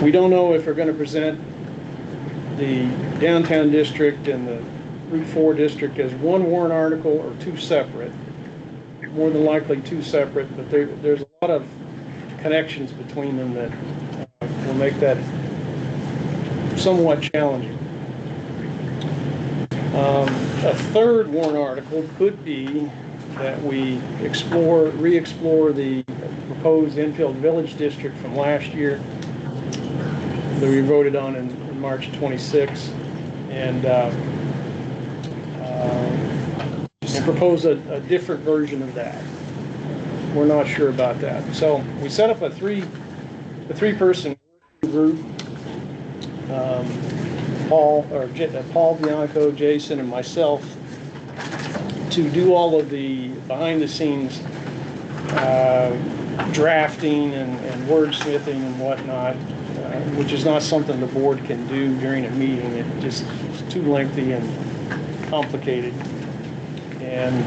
We don't know if we're going to present the downtown district and the Route 4 district as one warrant article or two separate. More than likely two separate, but there's a lot of connections between them that will make that somewhat challenging. A third warrant article could be that we re-explore the proposed Enfield Village District from last year that we voted on in March 26, and propose a different version of that. We're not sure about that. So we set up a three-person group. Paul Bianco, Jason, and myself, to do all of the behind-the-scenes drafting and wordsmithing and whatnot, which is not something the board can do during a meeting. It's too lengthy and complicated. And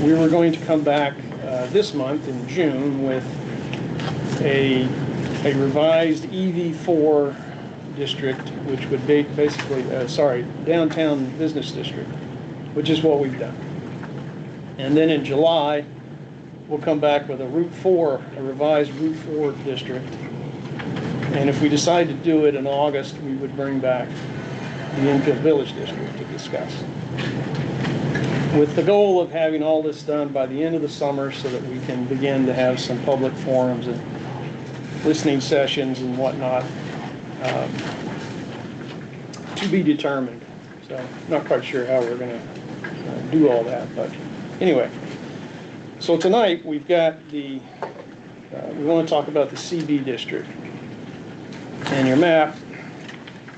we were going to come back this month in June with a revised EV4 district, which would be basically, downtown business district, which is what we've done. And then in July, we'll come back with a revised Route 4 district. And if we decide to do it in August, we would bring back the Enfield Village District to discuss, with the goal of having all this done by the end of the summer so that we can begin to have some public forums and listening sessions and whatnot, to be determined. So not quite sure how we're going to do all that, but anyway. So tonight we've got we want to talk about the CB district. And your map,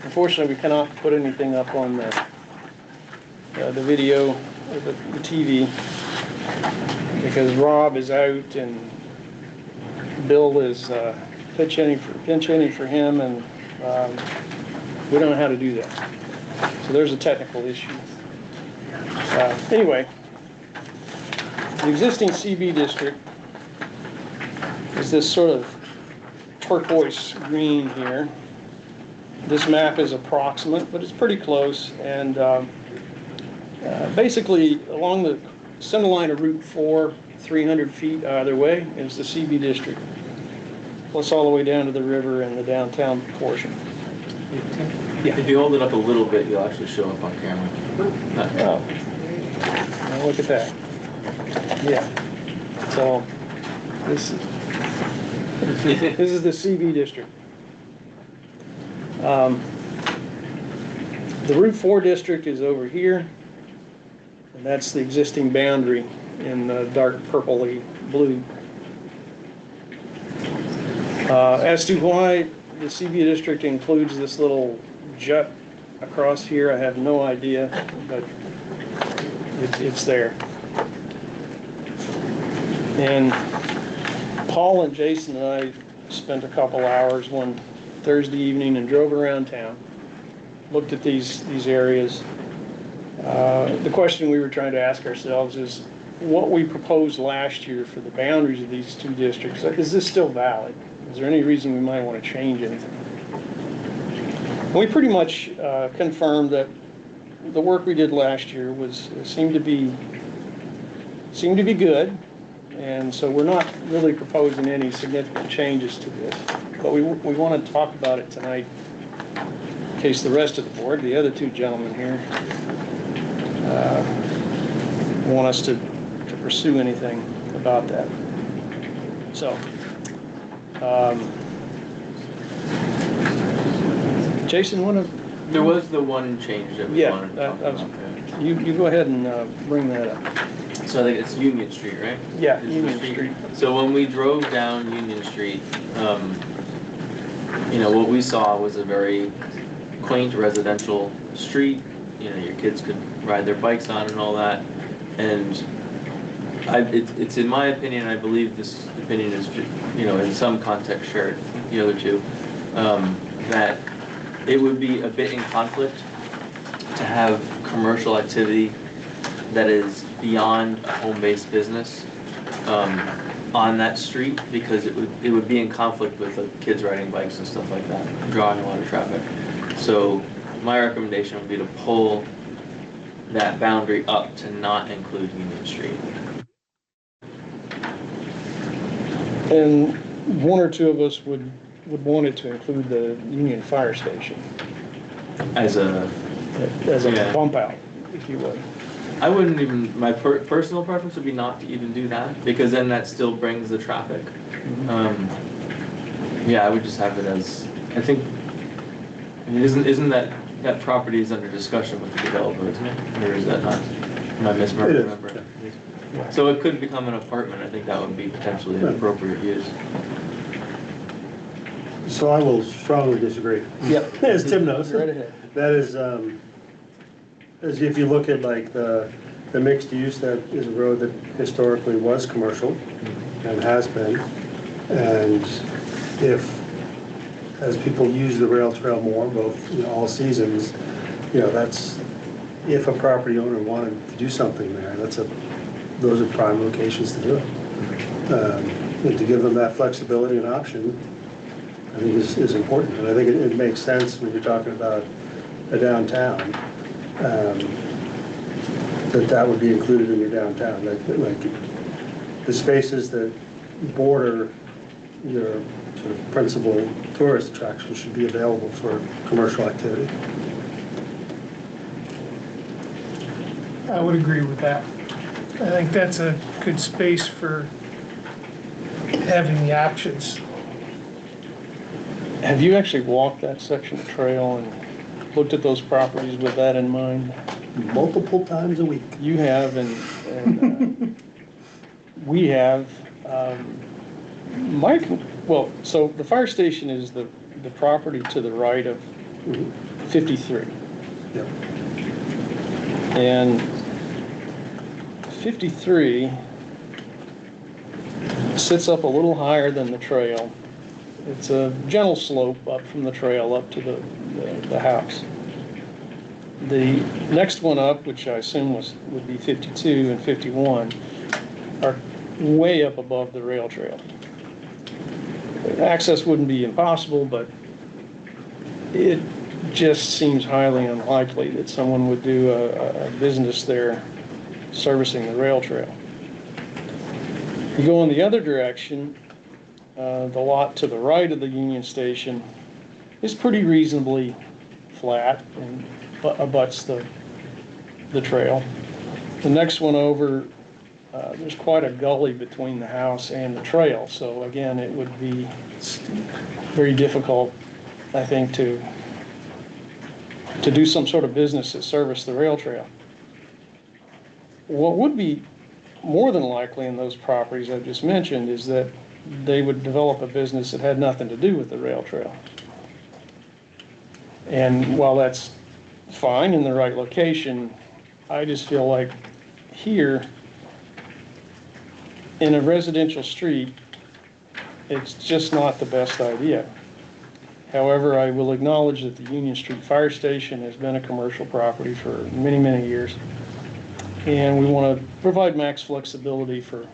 unfortunately we cannot put anything up on the video or the TV because Rob is out and Bill is pinch hitting for him, and we don't know how to do that. So there's a technical issue. Anyway, the existing CB district is this sort of turquoise green here. This map is approximate, but it's pretty close. And basically, along the center line of Route 4, 300 feet either way, is the CB district, plus all the way down to the river and the downtown portion. Yeah. If you hold it up a little bit, you'll actually show up on camera. Oh, now look at that. Yeah. So this is the CB district. The Route 4 district is over here, and that's the existing boundary in the dark purpley blue. As to why the CB district includes this little jut across here, I have no idea, but it's there. And Paul and Jason and I spent a couple hours one Thursday evening and drove around town, looked at these areas. The question we were trying to ask ourselves is, what we proposed last year for the boundaries of these two districts, is this still valid? Is there any reason we might want to change anything? And we pretty much confirmed that the work we did last year seemed to be good, and so we're not really proposing any significant changes to this. But we want to talk about it tonight, in case the rest of the board, the other two gentlemen here, want us to pursue anything about that. So, Jason, there was the one change that we wanted to talk about. You go ahead and bring that up. So I think it's Union Street, right? Yeah, Union Street. So when we drove down Union Street, what we saw was a very quaint residential street. Your kids could ride their bikes on and all that. And it's in my opinion, I believe this opinion is, in some context shared with the other two, that it would be a bit in conflict to have commercial activity that is beyond a home-based business on that street because it would be in conflict with the kids riding bikes and stuff like that, drawing a lot of traffic. So my recommendation would be to pull that boundary up to not include Union Street. And one or two of us would want it to include the Union Fire Station As a, yeah. bump out, if you would. I wouldn't even, my personal preference would be not to even do that, because then that still brings the traffic. Yeah, I would just have it as, I think, I mean, isn't that property is under discussion with the developer, isn't it? Or is that not, am I misremembering? So it could become an apartment. I think that would be potentially an appropriate use. So I will strongly disagree. Yep. As Tim knows. Right ahead. That is, as if you look at like the mixed use, that is a road that historically was commercial and has been. And if, as people use the rail trail more, both, you know, all seasons, you know, that's, if a property owner wanted to do something there, those are prime locations to do it. And to give them that flexibility and option, I think is important. And I think it makes sense when you're talking about a downtown, that would be included in your downtown. Like the spaces that border your sort of principal tourist attractions should be available for commercial activity. I would agree with that. I think that's a good space for having the options. Have you actually walked that section of trail and looked at those properties with that in mind? Multiple times a week. You have, and we have. Mike, well, so the fire station is the property to the right of 53. Yep. And 53 sits up a little higher than the trail. It's a gentle slope up from the trail up to the house. The next one up, which I assume would be 52 and 51, are way up above the rail trail. Access wouldn't be impossible, but it just seems highly unlikely that someone would do a business there servicing the rail trail. You go in the other direction, the lot to the right of the Union Station is pretty reasonably flat and abuts the trail. The next one over, there's quite a gully between the house and the trail, so again, it would be very difficult, I think, to do some sort of business that serviced the rail trail. What would be more than likely in those properties I just mentioned is that they would develop a business that had nothing to do with the rail trail. And while that's fine in the right location, I just feel like here, in a residential street, it's just not the best idea. However, I will acknowledge that the Union Street Fire Station has been a commercial property for many, many years. And we want to provide max flexibility for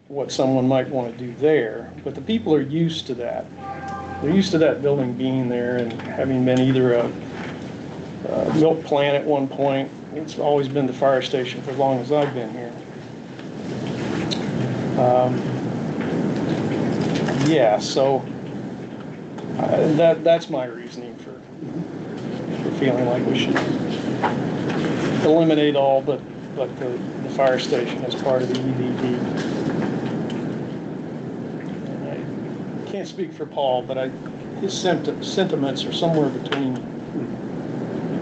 what someone might want to do there. But the people are used to that. They're used to that building being there and having been either a milk plant at one point. It's always been the fire station for as long as I've been here. Yeah, so that's my reasoning for feeling like we should eliminate all but the fire station as part of the EVD. And I can't speak for Paul, but his sentiments are somewhere between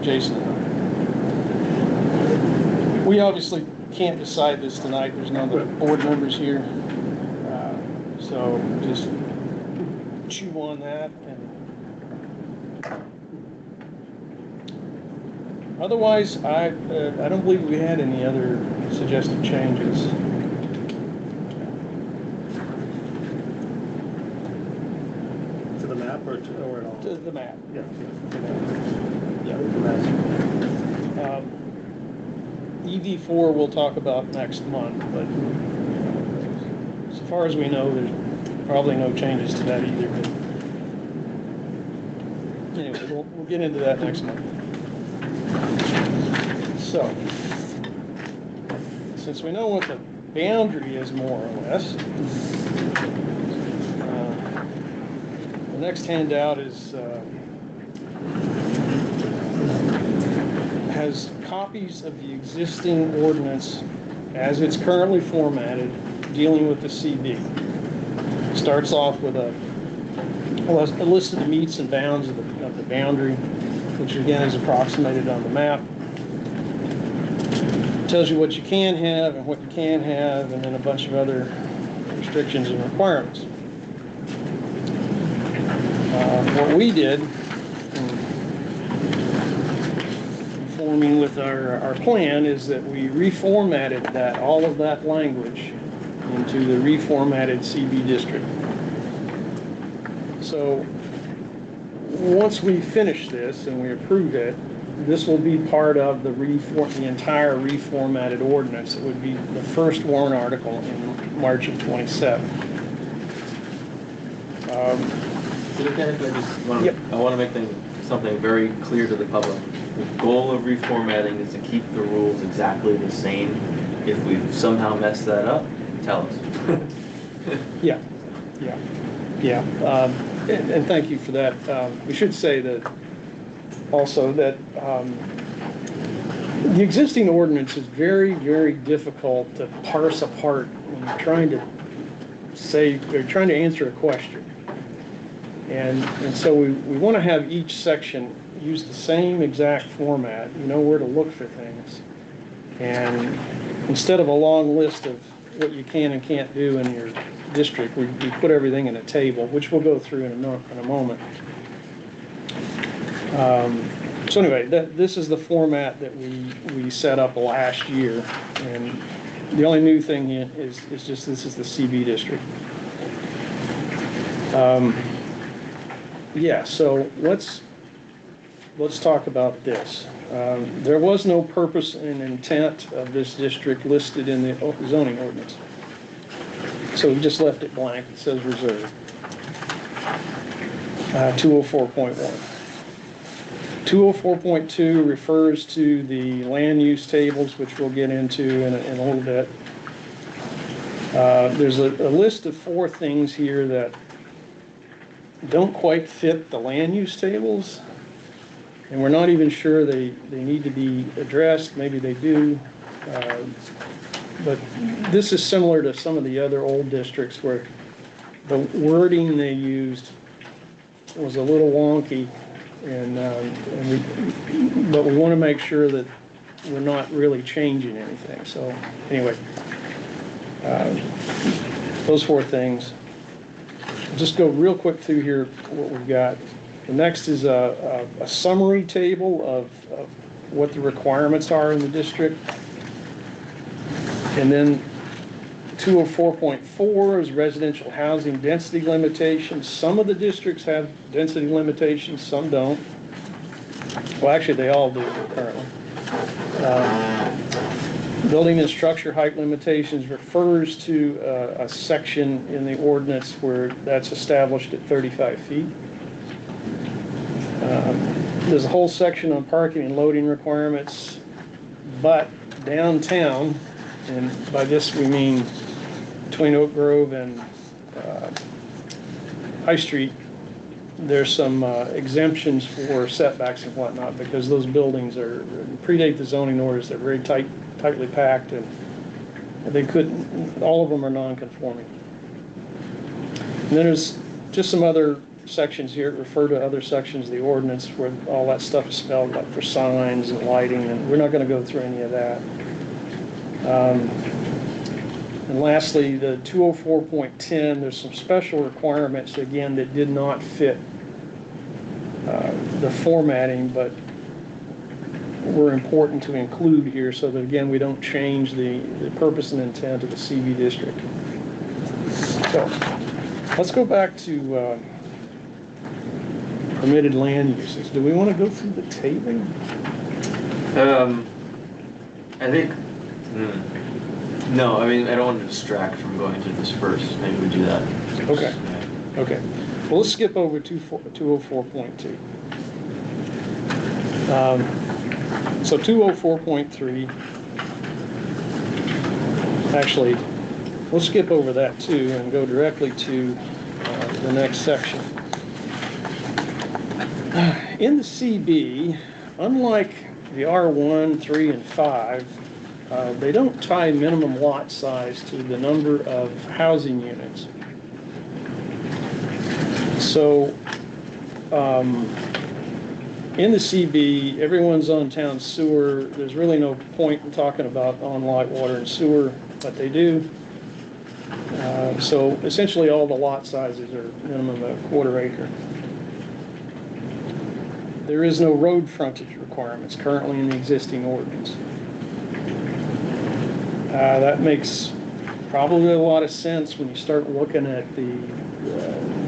Jason and I. We obviously can't decide this tonight. There's no other board members here. So just chew on that. And otherwise, I don't believe we had any other suggested changes. To the map or at all? To the map. Yeah. EV4 we'll talk about next month, but far as we know, there's probably no changes to that either. But anyway, we'll get into that next month. So, since we know what the boundary is more or less, the next handout has copies of the existing ordinance as it's currently formatted, dealing with the CB. Starts off with a list of the meets and bounds of the boundary, which again is approximated on the map. Tells you what you can have and what you can't have, and then a bunch of other restrictions and requirements. What we did, conforming with our plan, is that we reformatted all of that language into the reformatted CB district. So once we finish this and we approve it, this will be part of the entire reformatted ordinance. It would be the first warrant article in March of '27. I want to make something very clear to the public. The goal of reformatting is to keep the rules exactly the same. If we've somehow messed that up, tell us. Yeah. And thank you for that. We should say that also that the existing ordinance is very, very difficult to parse apart when you're trying to answer a question. And so we want to have each section use the same exact format. You know where to look for things. And instead of a long list of what you can and can't do in your district, we put everything in a table, which we'll go through in a moment. So anyway, this is the format that we set up last year, and the only new thing is just this is the CB district. So let's talk about this. There was no purpose and intent of this district listed in the zoning ordinance, so we just left it blank. It says reserved. 204.1. 204.2 refers to the land use tables, which we'll get into in a little bit. There's a list of 4 things here that don't quite fit the land use tables, and we're not even sure they need to be addressed. Maybe they do, but this is similar to some of the other old districts where the wording they used was a little wonky, but we want to make sure that we're not really changing anything. So anyway, those 4 things. I'll just go real quick through here what we've got. The next is a summary table of what the requirements are in the district. And then 204.4 is residential housing density limitations. Some of the districts have density limitations, some don't. Well, actually, they all do currently. Building and structure height limitations refers to a section in the ordinance where that's established at 35 feet. There's a whole section on parking and loading requirements, but downtown, and by this we mean between Oak Grove and High Street, there's some exemptions for setbacks and whatnot, because those buildings predate the zoning orders. They're very tightly packed, and they couldn't, all of them are non-conforming. And then there's just some other sections here that refer to other sections of the ordinance where all that stuff is spelled, like for signs and lighting, and we're not going to go through any of that. And lastly, the 204.10, there's some special requirements, again, that did not fit the formatting, but were important to include here so that, again, we don't change the purpose and intent of the CB district. So let's go back to permitted land uses. Do we want to go through the table? I think No, I mean, I don't want to distract from going to this first. Maybe we do that. Okay. Okay, well, let's skip over 204.2. So 204.3, actually, we'll skip over that too and go directly to the next section. In the CB, unlike the R1, 3, and 5, they don't tie minimum lot size to the number of housing units. So, in the CB, everyone's on town sewer. There's really no point in talking about on-lot water and sewer, but they do. So essentially all the lot sizes are minimum of a quarter acre. There is no road frontage requirements currently in the existing ordinance. That makes probably a lot of sense when you start looking at the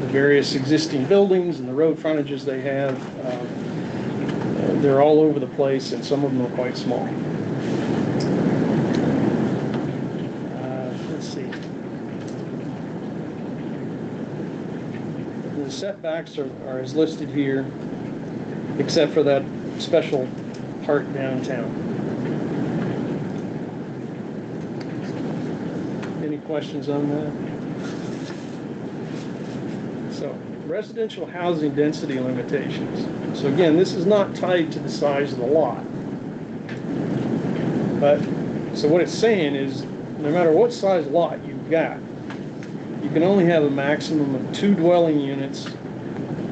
various existing buildings and the road frontages they have. They're all over the place, and some of them are quite small. Let's see. The setbacks are as listed here, except for that special part downtown. Any questions on that? So, residential housing density limitations. So again, this is not tied to the size of the lot. But, so what it's saying is, no matter what size lot you've got, you can only have a maximum of 2 dwelling units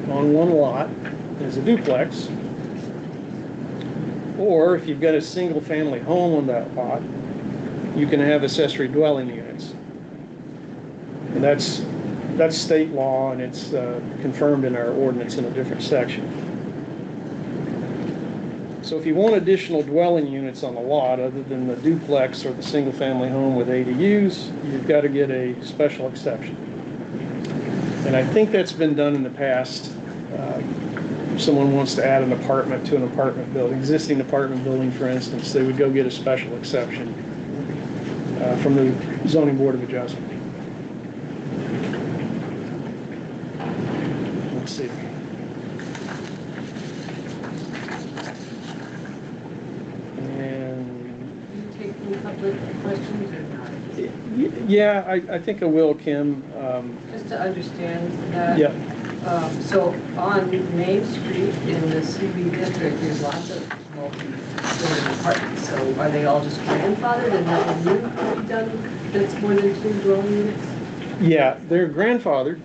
on one lot as a duplex. Or if you've got a single family home on that lot, you can have accessory dwelling units. And that's state law, and it's confirmed in our ordinance in a different section. So if you want additional dwelling units on the lot other than the duplex or the single family home with ADUs, you've got to get a special exception. And I think that's been done in the past. If someone wants to add an apartment to an apartment building, existing apartment building, for instance, they would go get a special exception from the Zoning Board of Adjustment. Let's see. Taking public questions or not? Yeah, I think I will, Kim. Just to understand that. Yeah. So on Main Street in the CB district, there's lots of multi-story apartments. So are they all just grandfathered and nothing new can be done that's more than 2 dwelling units? Yeah, they're grandfathered,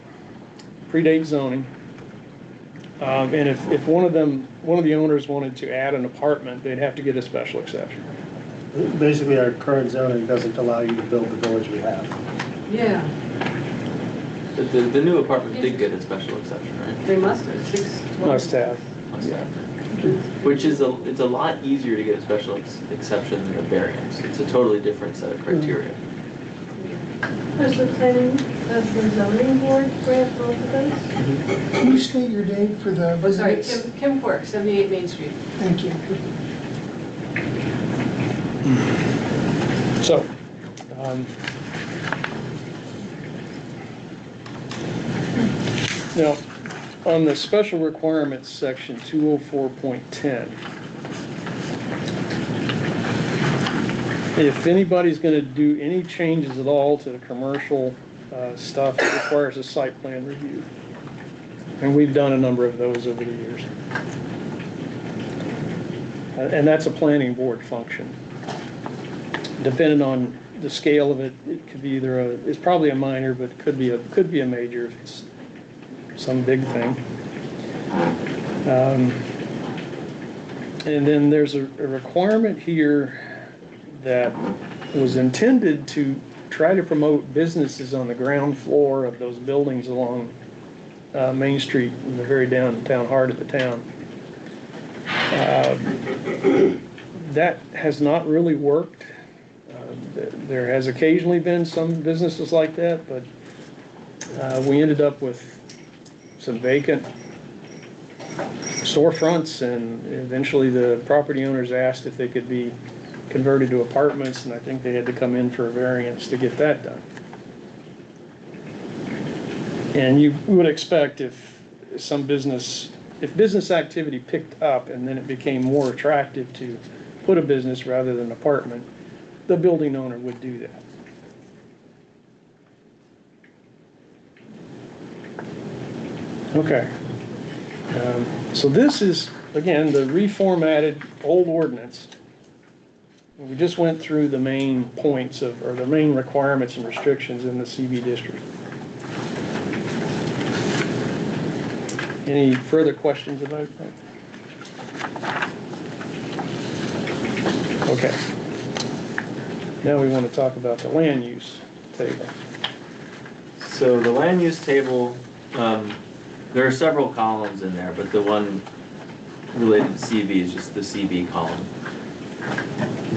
predate zoning. And if one of the owners wanted to add an apartment, they'd have to get a special exception. Basically, our current zoning doesn't allow you to build the village we have. Yeah, The new apartment did get a special exception, right? they must have, 6 dwelling. Must have. Must Yeah. have. Which is it's a lot easier to get a special exception than a variance. It's a totally different set of criteria. Does the zoning board grant both of those? Can you state your name for the Oh, sorry, minutes? Kim Quirk, 78 Main Street. Thank you. So, now, on the special requirements section 204.10, if anybody's going to do any changes at all to the commercial stuff, it requires a site plan review. And we've done a number of those over the years. And that's a planning board function. Depending on the scale of it, it could be either it's probably a minor, but it could be a major if it's some big thing. And then there's a requirement here that was intended to try to promote businesses on the ground floor of those buildings along Main Street in the very downtown heart of the town. That has not really worked. There has occasionally been some businesses like that, but we ended up with some vacant storefronts, and eventually the property owners asked if they could be converted to apartments, and I think they had to come in for a variance to get that done. And you would expect if business activity picked up and then it became more attractive to put a business rather than an apartment, the building owner would do that. Okay. So this is, again, the reformatted old ordinance. We just went through the main points or the main requirements and restrictions in the CB district. Any further questions about that? Okay. Now we want to talk about the land use table. So the land use table, there are several columns in there, but the one related to CB is just the CB column.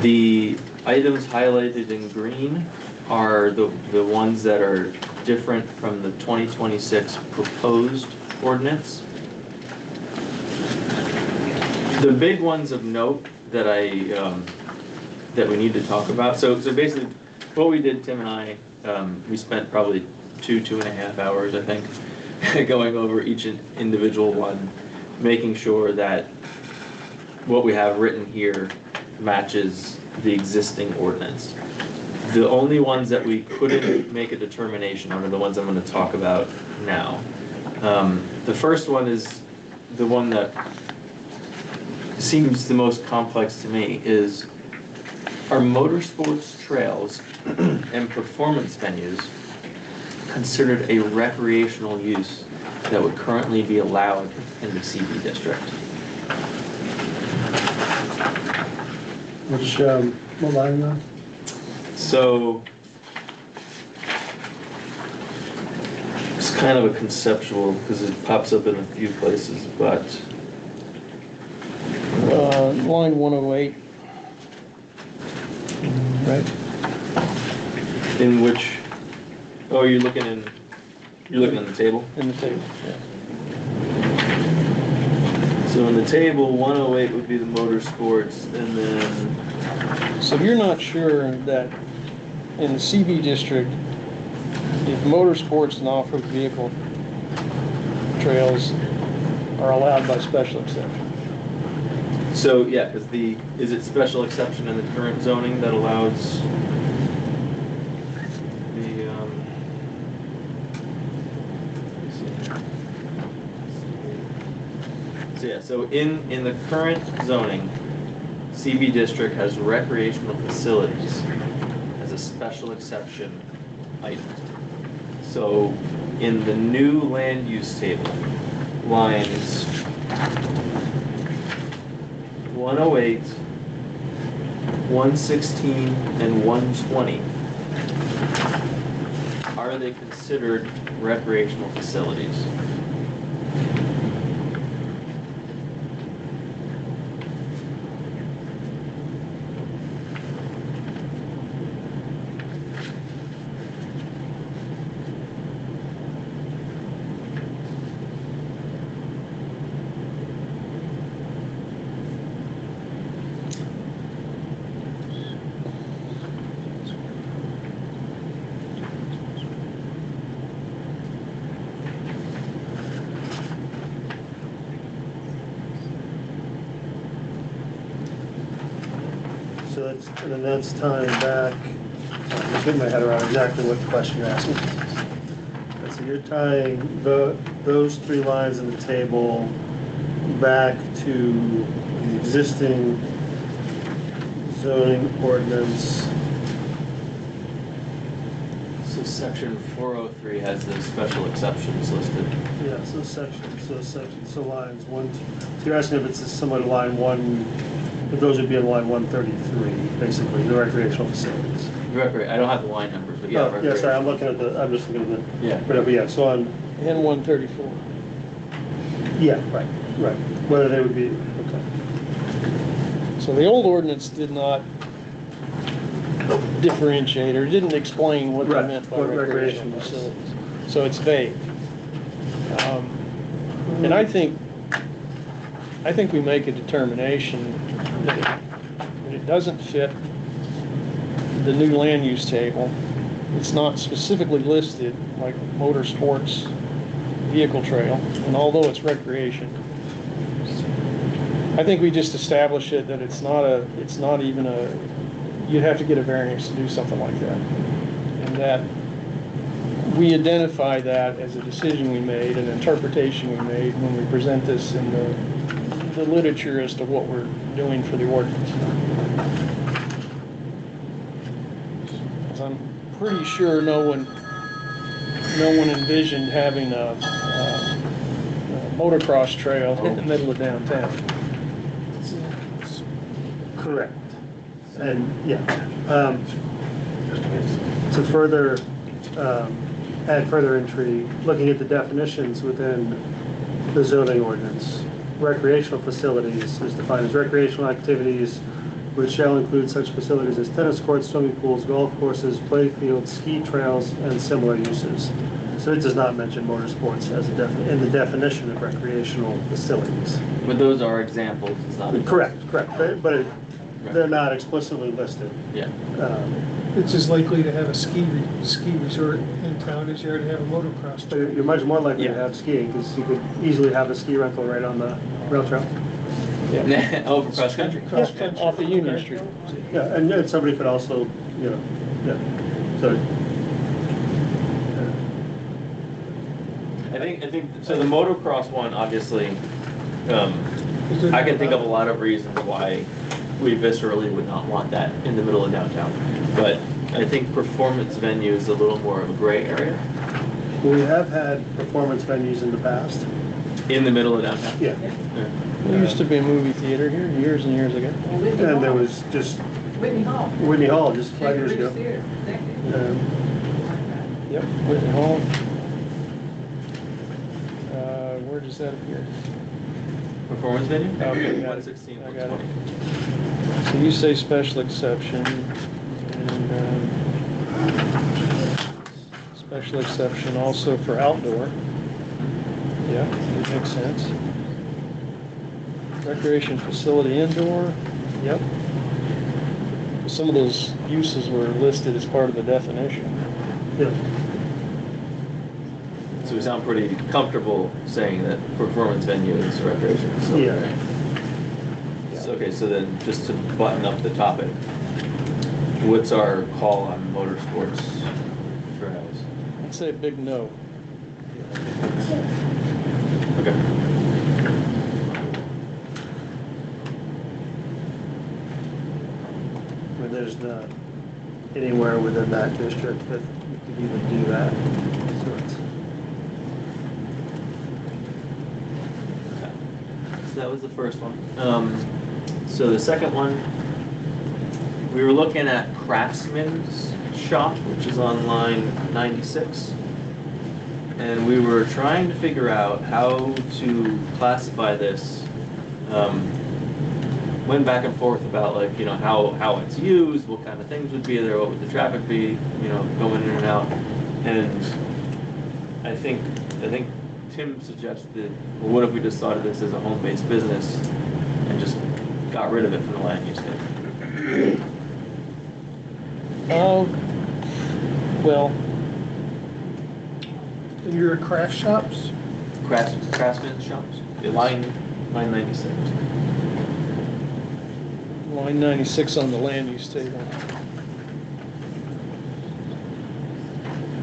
The items highlighted in green are the ones that are different from the 2026 proposed ordinance. The big ones of note that that we need to talk about. So basically, what we did, Tim and I, we spent probably 2.5 hours, I think, going over each individual one, making sure that what we have written here matches the existing ordinance. The only ones that we couldn't make a determination on are the ones I'm going to talk about now. The first one is the one that seems the most complex to me, is are motorsports trails and performance venues considered a recreational use that would currently be allowed in the CB district? Which, what line are you on? So it's kind of a conceptual because it pops up in a few places, but Line 108. Right? in which, oh, you're looking in the table? In the table, yeah. So in the table, 108 would be the motorsports, and then, So you're not sure that in the CB district, if motorsports and off-road vehicle trails are allowed by special exception? so yeah, because is it special exception in the current zoning that allows the, so yeah, so in the current zoning, CB district has recreational facilities as a special exception item. So in the new land use table, lines 108, 116, and 120, are they considered recreational facilities? So that's, and then that's tying back, I'm getting my head around exactly what the question you're asking. So you're tying those three lines in the table back to the existing zoning ordinance. So section 403 has the special exceptions listed. Yeah, so lines one, so you're asking if it's similar to line one, if those would be in line 133, basically, the recreational facilities. I don't have the line numbers, but yeah. Oh, yeah, sorry, I'm just looking at the, Yeah. but yeah, so on, And 134. yeah, right, whether they would be, okay. So the old ordinance did not differentiate or didn't explain what they Right, meant by what recreational recreational is. facilities. So it's vague. And I think we make a determination that it it doesn't fit the new land use table. It's not specifically listed like motorsports vehicle trail, and although it's recreation, I think we just establish it that it's not even you'd have to get a variance to do something like that. And that we identify that as a decision we made, an interpretation we made when we present this in the literature as to what we're doing for the ordinance. 'Cause I'm pretty sure no one envisioned having a motocross trail in the middle of downtown. Correct. And, yeah, to further, add further intrigue, looking at the definitions within the zoning ordinance, recreational facilities is defined as recreational activities which shall include such facilities as tennis courts, swimming pools, golf courses, play fields, ski trails, and similar uses. So it does not mention motorsports as in the definition of recreational facilities. But those are examples, it's not. Correct, but they're not explicitly listed. Yeah. It's as likely to have a ski resort in town as you are to have a motocross So trail. you're much more likely to Yeah. have skiing, because you could easily have a ski rental right on the rail trail. Oh, for cross country. Cross country. Off of Union Street. Yeah, and somebody could also, yeah, so. I think, so the motocross one, obviously, I can think of a lot of reasons why we viscerally would not want that in the middle of downtown. But I think performance venue is a little more of a gray area We have had performance venues in the past. in the middle of downtown. Yeah, There used to be a movie theater here years and years ago. and there was just Whitney Hall. Whitney Hall just 5 years ago. Theater, decade. Yep, Whitney Hall. Where does that appear? Performance venue? Okay, got it. 116, I got it. 120. So you say special exception, and special exception also for outdoor. Yeah, that makes sense. Recreation facility indoor, yep. Some of those uses were listed as part of the definition. Yeah. So we sound pretty comfortable saying that performance venue is recreation. So, Yeah. So, okay, so then just to button up the topic, what's our call on motorsports trails? I'd say a big no. Okay. I mean, there's not anywhere within that district that you could even do that. So it's, So that was the first one. So the second one, we were looking at Craftsman's Shop, which is on line 96. And we were trying to figure out how to classify this. Went back and forth about, like, you know, how it's used, what kind of things would be there, what would the traffic be, you know, going in and out. And I think Tim suggested, well, what if we just thought of this as a home-based business and just got rid of it from the land use table? Well, Your craft shops, Craftsman shops, line 96. line 96 on the land use table.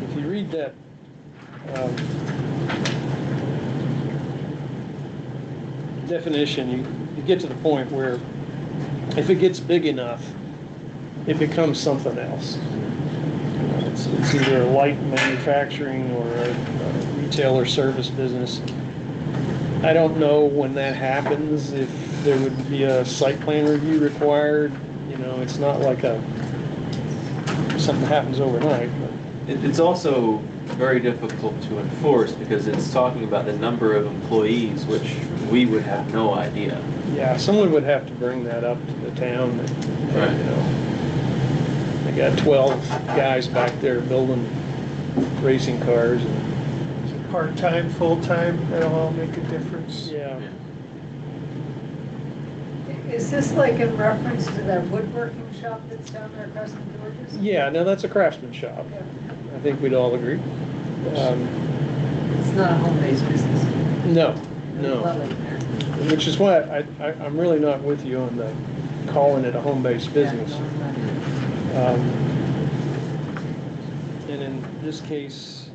If you read that, definition, you get to the point where if it gets big enough, it becomes something else. It's either a light manufacturing or a retail or service business. I don't know when that happens, if there would be a site plan review required. You know, it's not like something happens overnight. But It's also very difficult to enforce because it's talking about the number of employees, which we would have no idea. yeah, someone would have to bring that up to the town. That, Right. You know, they got 12 guys back there building racing cars. And, part-time, full-time, that'll all make a difference. yeah. Is this like in reference to that woodworking shop that's down there across from George's? Yeah, no, that's a craftsman shop. Yeah. I think we'd all agree. It's not a home-based business. No, There's no. dwelling there. Which is why I'm really not with you on the calling it a home-based business. Yeah, no, I'm not. And in this case,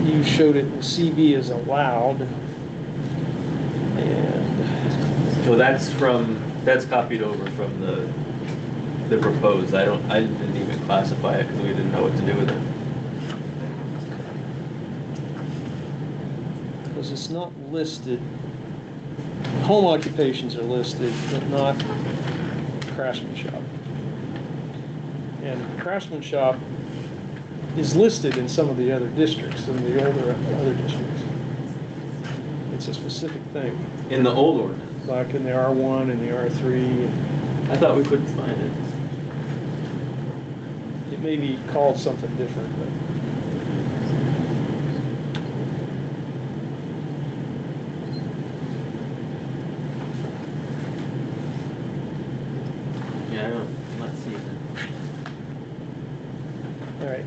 you showed it in CB as allowed. And, Well, that's copied over from the proposed. I didn't even classify it because we didn't know what to do with it. because it's not listed, home occupations are listed, but not craftsman shop. And craftsman shop is listed in some of the other districts, in the older other districts. It's a specific thing, In the old ordinance, like in the R1 and the R3. I thought we couldn't find it. It may be called something different, but Yeah, I'm not seeing it. all right.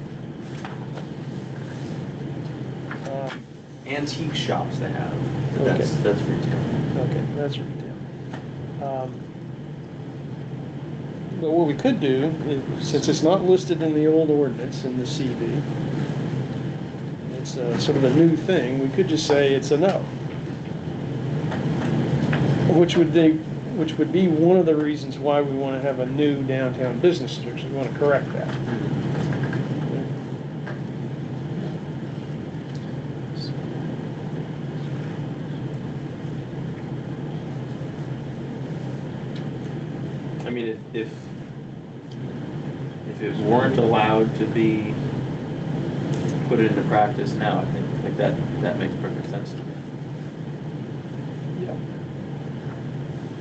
Antique shops they have, but Okay. that's retail. Okay, that's retail. But what we could do, is, since it's not listed in the old ordinance in the CB, it's sort of a new thing, we could just say it's a no. Which would be one of the reasons why we want to have a new downtown business district. We want to correct that. I mean, if it weren't allowed to be put into practice now, I think that makes perfect sense to me. Yeah.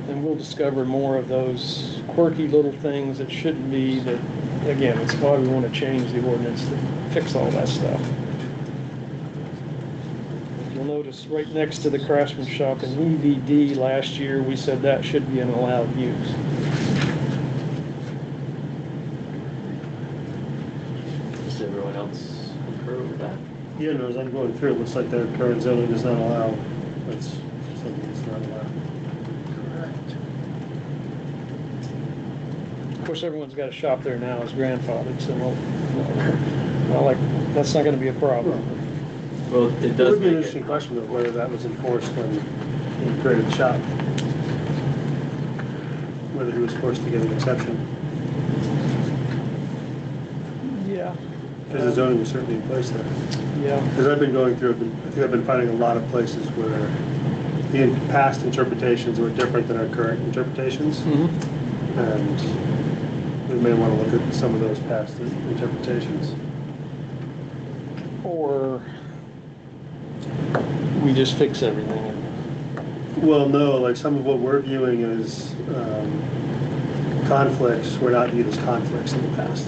And we'll discover more of those quirky little things that shouldn't be, that, again, it's why we want to change the ordinance to fix all that stuff. If you'll notice, right next to the craftsman shop in EVD last year, we said that should be an allowed use. Does everyone else concur with that? Yeah, no, as I'm going through, it looks like their current zoning does not allow, that's something that's not allowed. Of course, everyone's got a shop there now as grandfathered, so well, like, that's not going to be a problem. Well, it It does would be an make interesting it. question of whether that was enforced when he created the shop. Whether he was forced to get an exception, Yeah. because the zoning was certainly in place there. Yeah. Because I've been going through, I think I've been finding a lot of places where the past interpretations were different than our current interpretations. Mhm. And we may want to look at some of those past interpretations. Or we just fix everything. Well, no, like some of what we're viewing as conflicts were not viewed as conflicts in the past.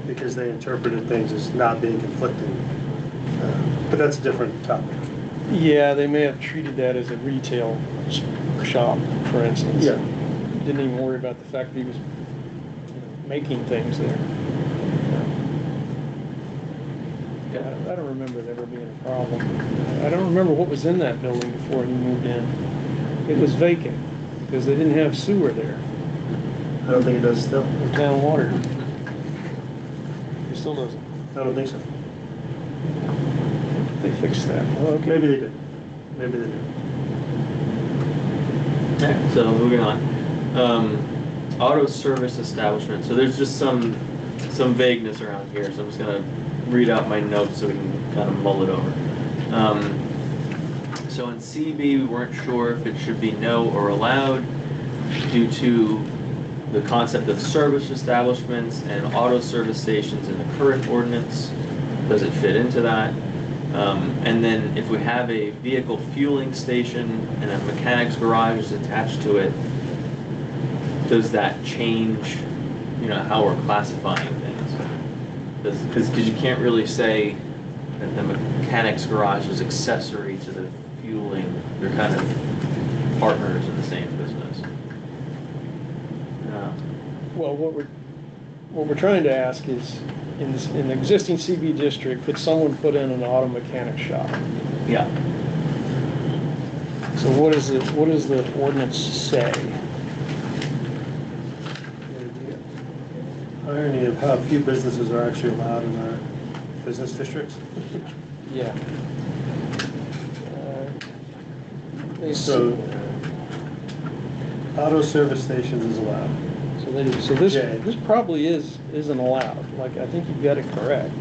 Because they interpreted things as not being conflicting. But that's a different topic. Yeah, they may have treated that as a retail shop, for instance. Yeah. Didn't even worry about the fact that he was making things there. I don't remember there ever being a problem. I don't remember what was in that building before he moved in. It was vacant because they didn't have sewer there, I don't think it does still. or town water. It still doesn't. I don't think so. They fixed that. Oh, okay. Maybe they did. Maybe they did. Okay, so moving on. Auto service establishment. So there's just some vagueness around here. So I'm just gonna read out my notes so we can kind of mull it over. So in CB, we weren't sure if it should be no or allowed due to the concept of service establishments and auto service stations in the current ordinance. Does it fit into that? And then if we have a vehicle fueling station and a mechanic's garage is attached to it, does that change, how we're classifying things? Because you can't really say that the mechanic's garage is accessory to the fueling. They're kind of partners in the same business. Well, what we're trying to ask is, in the existing CB district, could someone put in an auto mechanic shop? Yeah. So what does the ordinance say? Irony of how few businesses are actually allowed in our business districts. Yeah. They So, auto service stations is allowed. So this, Jay. this probably isn't allowed, like, I think you've got it correct.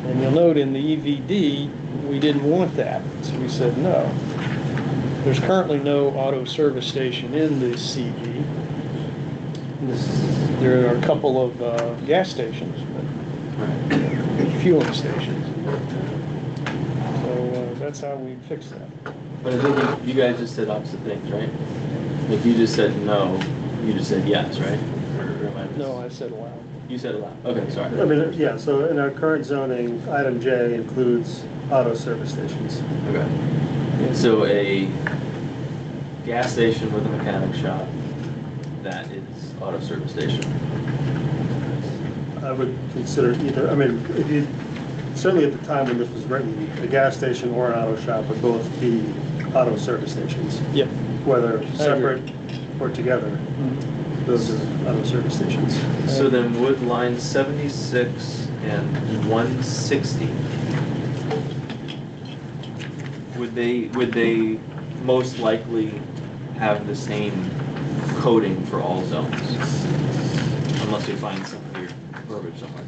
And you'll note in the EVD, we didn't want that, so we said no. There's currently no auto service station in the CV. There are a couple of gas stations, but fueling stations. So that's how we fix that. But I think you guys just said opposite things, right? If you just said no, you just said yes, right? Or am I No, I said allowed. You said allowed. Okay, sorry. I mean, yeah, so in our current zoning, item J includes auto service stations. Okay. So a gas station with a mechanic shop, that is auto service station. I would consider either, I mean, if you, certainly at the time when this was written, a gas station or an auto shop would both be auto service stations. Yep. Whether separate or together, those are auto service stations. So then would line 76 and 160, would they most likely have the same coding for all zones? Unless you find some weird verbiage somewhere.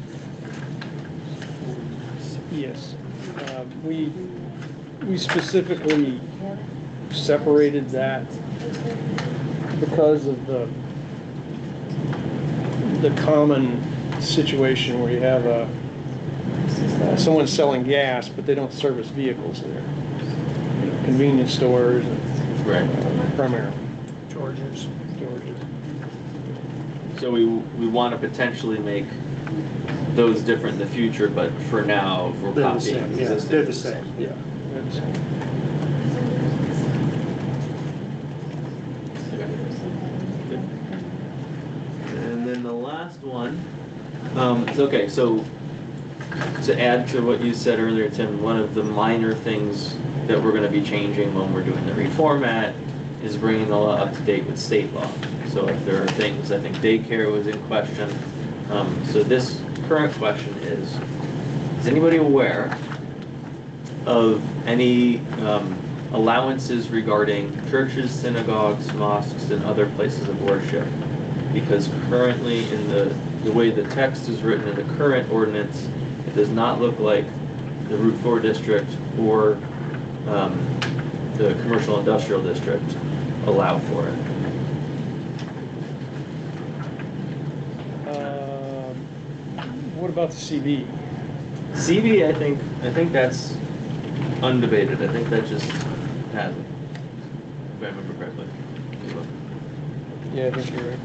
Yes. We specifically separated that because of the common situation where you have someone selling gas, but they don't service vehicles there. You know, convenience stores, Right. primarily. George's. So we want to potentially make those different in the future, but for now, if we're They're the copying same, yeah, existing. they're the same. Yeah. that's- And then the last one, okay, so to add to what you said earlier, Tim, one of the minor things that we're gonna be changing when we're doing the reformat is bringing the law up to date with state law. So if there are things, I think daycare was in question. So this current question is anybody aware of any allowances regarding churches, synagogues, mosques, and other places of worship? Because currently in the way the text is written in the current ordinance, it does not look like the Route 4 district or the commercial industrial district allow for it. What about the CB? CB, I think that's undebated. I think that just has it, if I remember correctly. Yeah, I think you're right.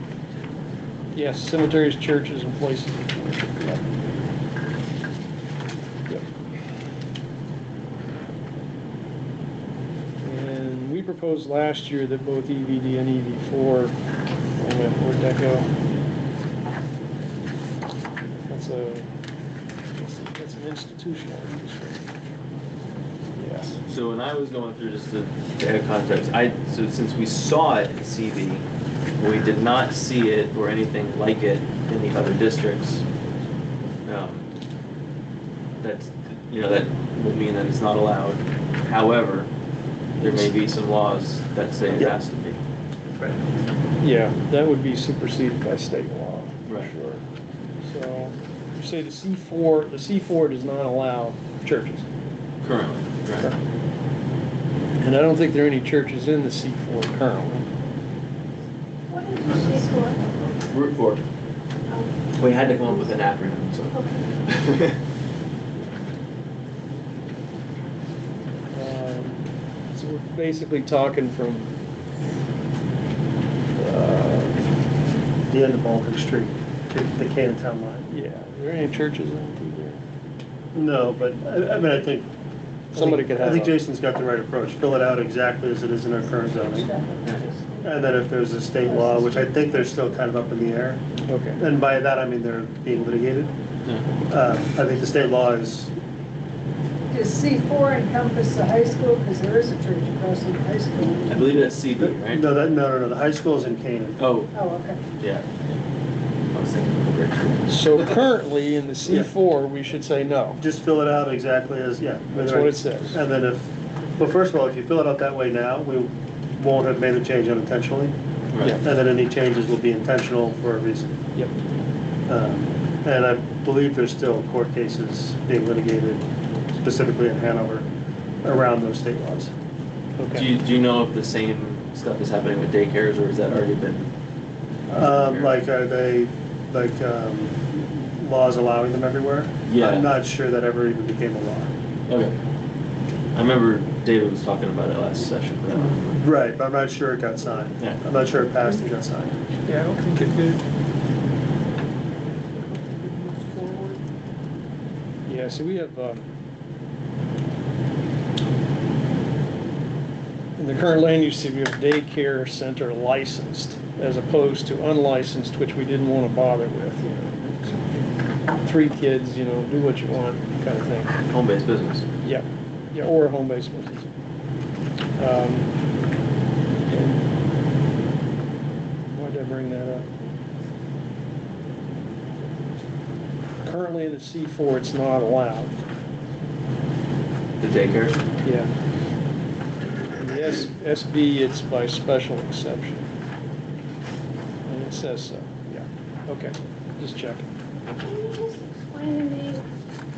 Yes, cemeteries, churches, and places of worship. Yep. Yep. And we proposed last year that both EVD and EV4, wait a minute, where'd that go? That's an institutional district. Yes. So when I was going through, just to add context, so since we saw it in CB, we did not see it or anything like it in the other districts. That's, that will mean that it's not allowed. However, there may be some laws that say it has to be. Yeah, that would be superseded by state law. Right. Sure. So, you say the C4 does not allow churches. Currently, right? And I don't think there are any churches in the C4 currently. What is this for? Route 4. We had to come up with an acronym, so. Okay. So we're basically talking from The end of Baltic Street, to the Canton Town line. yeah, are there any churches in through there? No, but, I mean, I think somebody could I have think a, Jason's got the right approach, fill it out exactly as it is in our current zoning. And then if there's a state law, which I think they're still kind of up in the air, okay. and by that I mean they're being litigated. I think the state law is, Does C4 encompass the high school? Because there is a church across from the high school. I believe that's CB, right? no, the high school's in Canaan. Oh, Oh, okay. yeah. I was thinking of Richard. So currently in the C4, we should say no. Just fill it out exactly as, yeah. That's what it says. And then well, first of all, if you fill it out that way now, we won't have made the change unintentionally. Right. Yeah. And then any changes will be intentional for a reason. Yep. And I believe there's still court cases being litigated specifically in Hanover around those state laws. Okay. Do you know if the same stuff is happening with daycares, or has that already been? Like, are they, like, laws allowing them everywhere? Yeah. I'm not sure that ever even became a law. Okay. I remember David was talking about it last session. But Right, but I'm not sure it got signed. Yeah. I'm not sure it passed and got signed. Yeah, I don't think it did. Yeah, so we have, in the current land use, we have daycare center licensed as opposed to unlicensed, which we didn't want to bother with. You know, 3 kids, you know, do what you want kind of thing. home-based business. Yeah, yeah, or a home-based business. Why did I bring that up? Currently in the C4, it's not allowed. The daycares? Yeah. In the SB, it's by special exception. And it says so, yeah. Okay, just checking. Can you just explain to me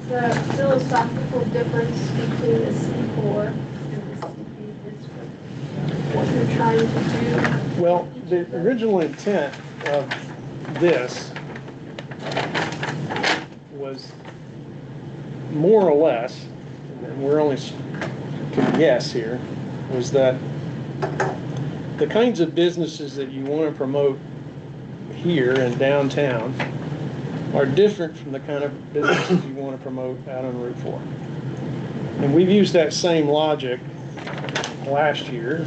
the philosophical difference between the C4 and the CB district? What you're trying to do? Well, the original intent of this was more or less, and we're only can guess here, was that the kinds of businesses that you want to promote here in downtown are different from the kind of businesses you want to promote out on Route 4. And we've used that same logic last year,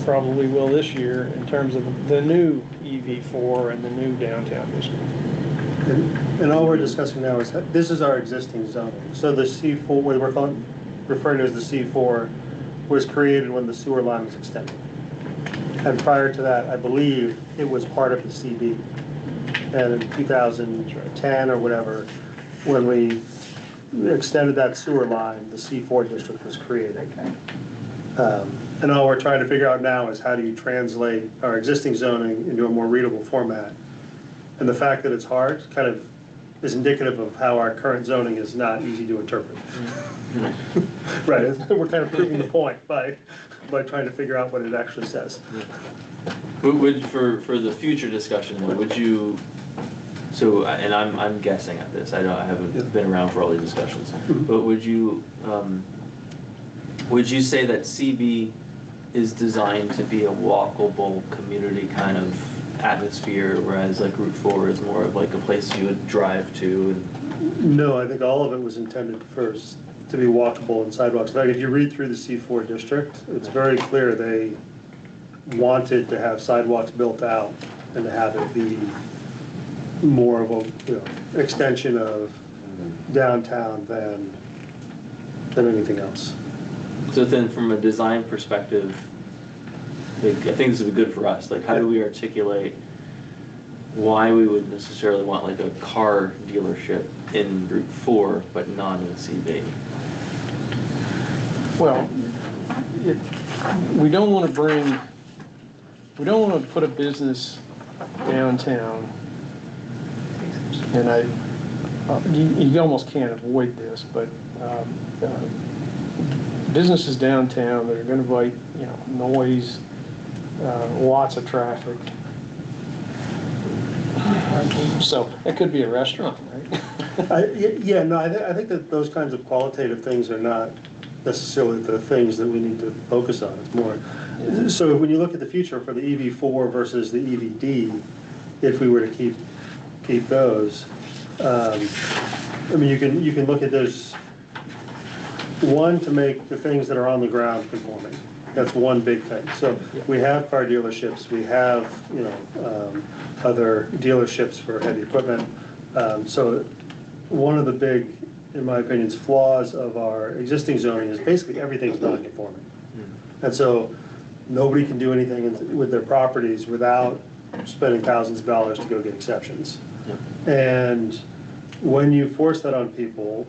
probably will this year, in terms of the new EV4 and the new downtown district. And all we're discussing now is, this is our existing zoning. So the C4, what we're referring to as the C4, was created when the sewer line was extended. And prior to that, I believe it was part of the CB. And in 2010 or whatever, when we extended that sewer line, the C4 district was created. And all we're trying to figure out now is how do you translate our existing zoning into a more readable format. And the fact that it's hard kind of is indicative of how our current zoning is not easy to interpret. Right, we're kind of proving the point by trying to figure out what it actually says. For the future discussion, though, would you, so, and I'm guessing at this, I haven't been around for all these discussions, but would you say that CB is designed to be a walkable community kind of atmosphere, whereas like Route 4 is more of like a place you would drive to? And No, I think all of it was intended first to be walkable and sidewalks. In fact, if you read through the C4 district, it's very clear they wanted to have sidewalks built out and to have it be more of a, extension of downtown than anything else. so then from a design perspective, like, I think this would be good for us. Like, how do we articulate why we would necessarily want like a car dealership in Route 4, but not in CB? Well, we don't want to put a business downtown, and you almost can't avoid this, but businesses downtown that are going to invite, noise, lots of traffic. So it could be a restaurant, right? I think that those kinds of qualitative things are not necessarily the things that we need to focus on. It's more, so when you look at the future for the EV4 versus the EVD, if we were to keep those, I mean, you can look at those. one, to make the things that are on the ground conforming. That's one big thing. So we have car dealerships, we have, other dealerships for heavy equipment. So one of the big, in my opinion, flaws of our existing zoning is basically everything's non-conforming. And so nobody can do anything with their properties without spending thousands of dollars to go get exceptions. And when you force that on people,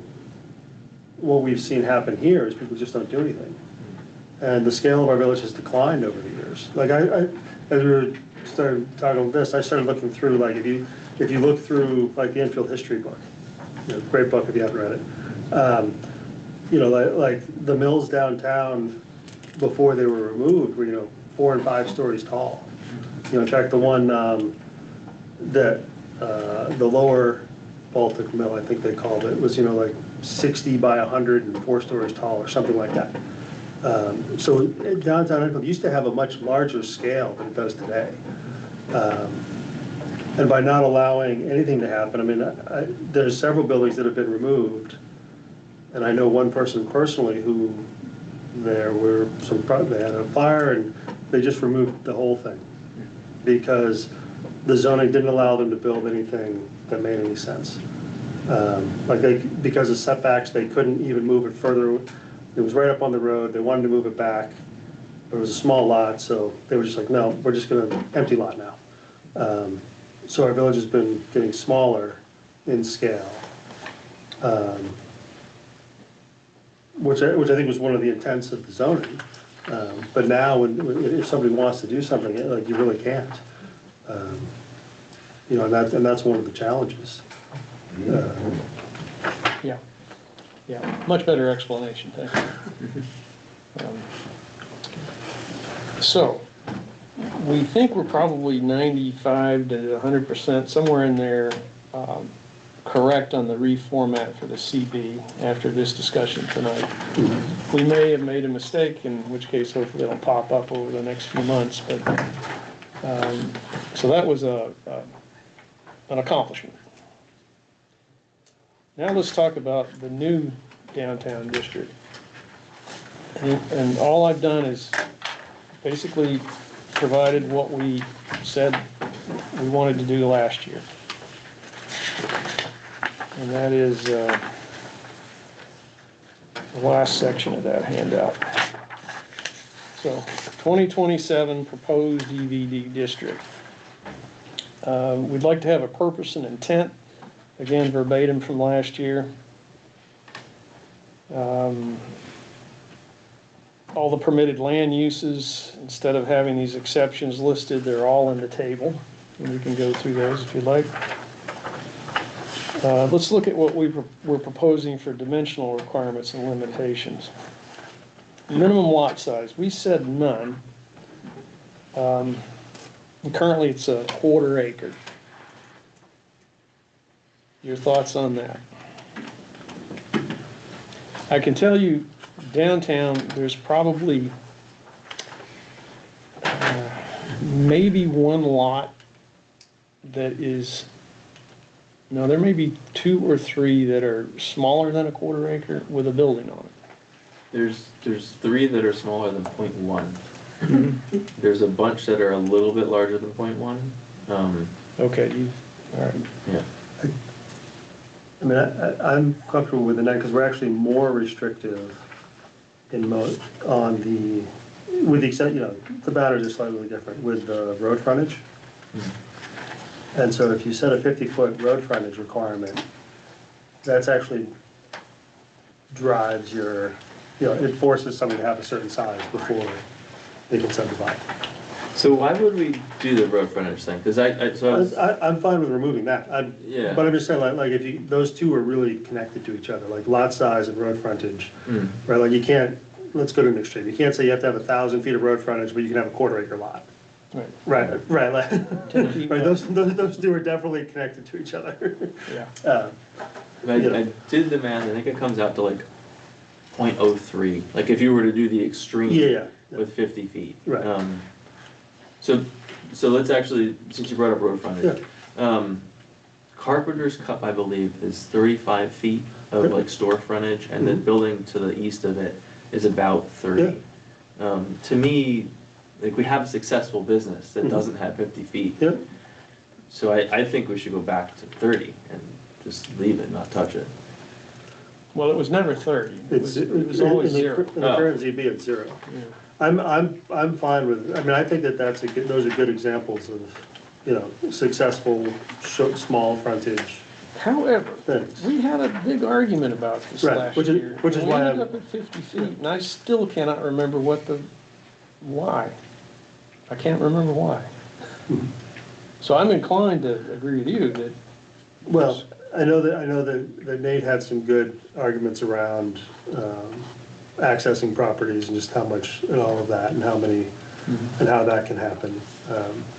what we've seen happen here is people just don't do anything. And the scale of our village has declined over the years. Like as we were started talking about this, I started looking through, like if you look through like the Enfield history book, great book if you haven't read it. Like the mills downtown before they were removed were 4 and 5 stories tall. In fact, the one that the lower Baltic mill, I think they called it, was like 60 by 100 and 4 stories tall or something like that. So downtown Enfield used to have a much larger scale than it does today. And by not allowing anything to happen, I mean, there's several buildings that have been removed, and I know one person personally who they had a fire and they just removed the whole thing because the zoning didn't allow them to build anything that made any sense. Because of setbacks, they couldn't even move it further. It was right up on the road. They wanted to move it back. It was a small lot, so they were just like, no, we're just going to empty lot now. So our village has been getting smaller in scale, which I think was one of the intents of the zoning. But now, if somebody wants to do something, like you really can't. And that's one of the challenges. Yeah, much better explanation, thank you. So, we think we're probably 95 to 100%, somewhere in there, correct on the reformat for the CB after this discussion tonight. We may have made a mistake, in which case hopefully it'll pop up over the next few months, but, so that was an accomplishment. Now let's talk about the new downtown district. And all I've done is basically provided what we said we wanted to do last year. And that is the last section of that handout. So 2027 proposed EVD district. We'd like to have a purpose and intent. Again, verbatim from last year. All the permitted land uses, instead of having these exceptions listed, they're all in the table. And you can go through those if you'd like. Let's look at what we're proposing for dimensional requirements and limitations. Minimum lot size, we said none. And currently it's a 1/4 acre. Your thoughts on that? I can tell you downtown there's probably maybe one lot that is, no, there may be 2 or 3 that are smaller than a 1/4 acre with a building on it. There's 3 that are smaller than 0.1. There's a bunch that are a little bit larger than 0.1. Okay, all right. Yeah. I mean, I'm comfortable with the net because we're actually more restrictive on the, with the extent, the boundaries are slightly different with the road frontage. And so if you set a 50-foot road frontage requirement, that's actually drives your, it forces something to have a certain size before they can subdivide. So why would we do the road frontage thing? Because I'm fine with removing that. Yeah. But I'm just saying, like if those two are really connected to each other, like lot size and road frontage, right? Like you can't. Let's go to an extreme. You can't say you have to have 1,000 feet of road frontage, but you can have a 1/4 acre lot. Right. Like, right. Those two are definitely connected to each other. Yeah. I did the math. I think it comes out to like 0.03. Like if you were to do the extreme. Yeah. With 50 feet. Right. So let's actually, since you brought up road frontage, Carpenter's Cup, I believe, is 35 feet of like store frontage, and the building to the east of it is about 30. To me, like, we have a successful business that doesn't have 50 feet. Yep. So I think we should go back to 30 and just leave it, not touch it. Well, it was never 30. It was always in the- zero. In the current ZB, it's 0. Yeah. I'm fine with, I mean, I think that those are good examples of, successful, small frontage However, things. we had a big argument about this Right, last which is- year. which is and we why ended I'm- up at 50 feet, and I still cannot remember why. I can't remember why. So I'm inclined to agree with you that, Well, I know that Nate had some good arguments around accessing properties and just how much and all of that and how many, and how that can happen.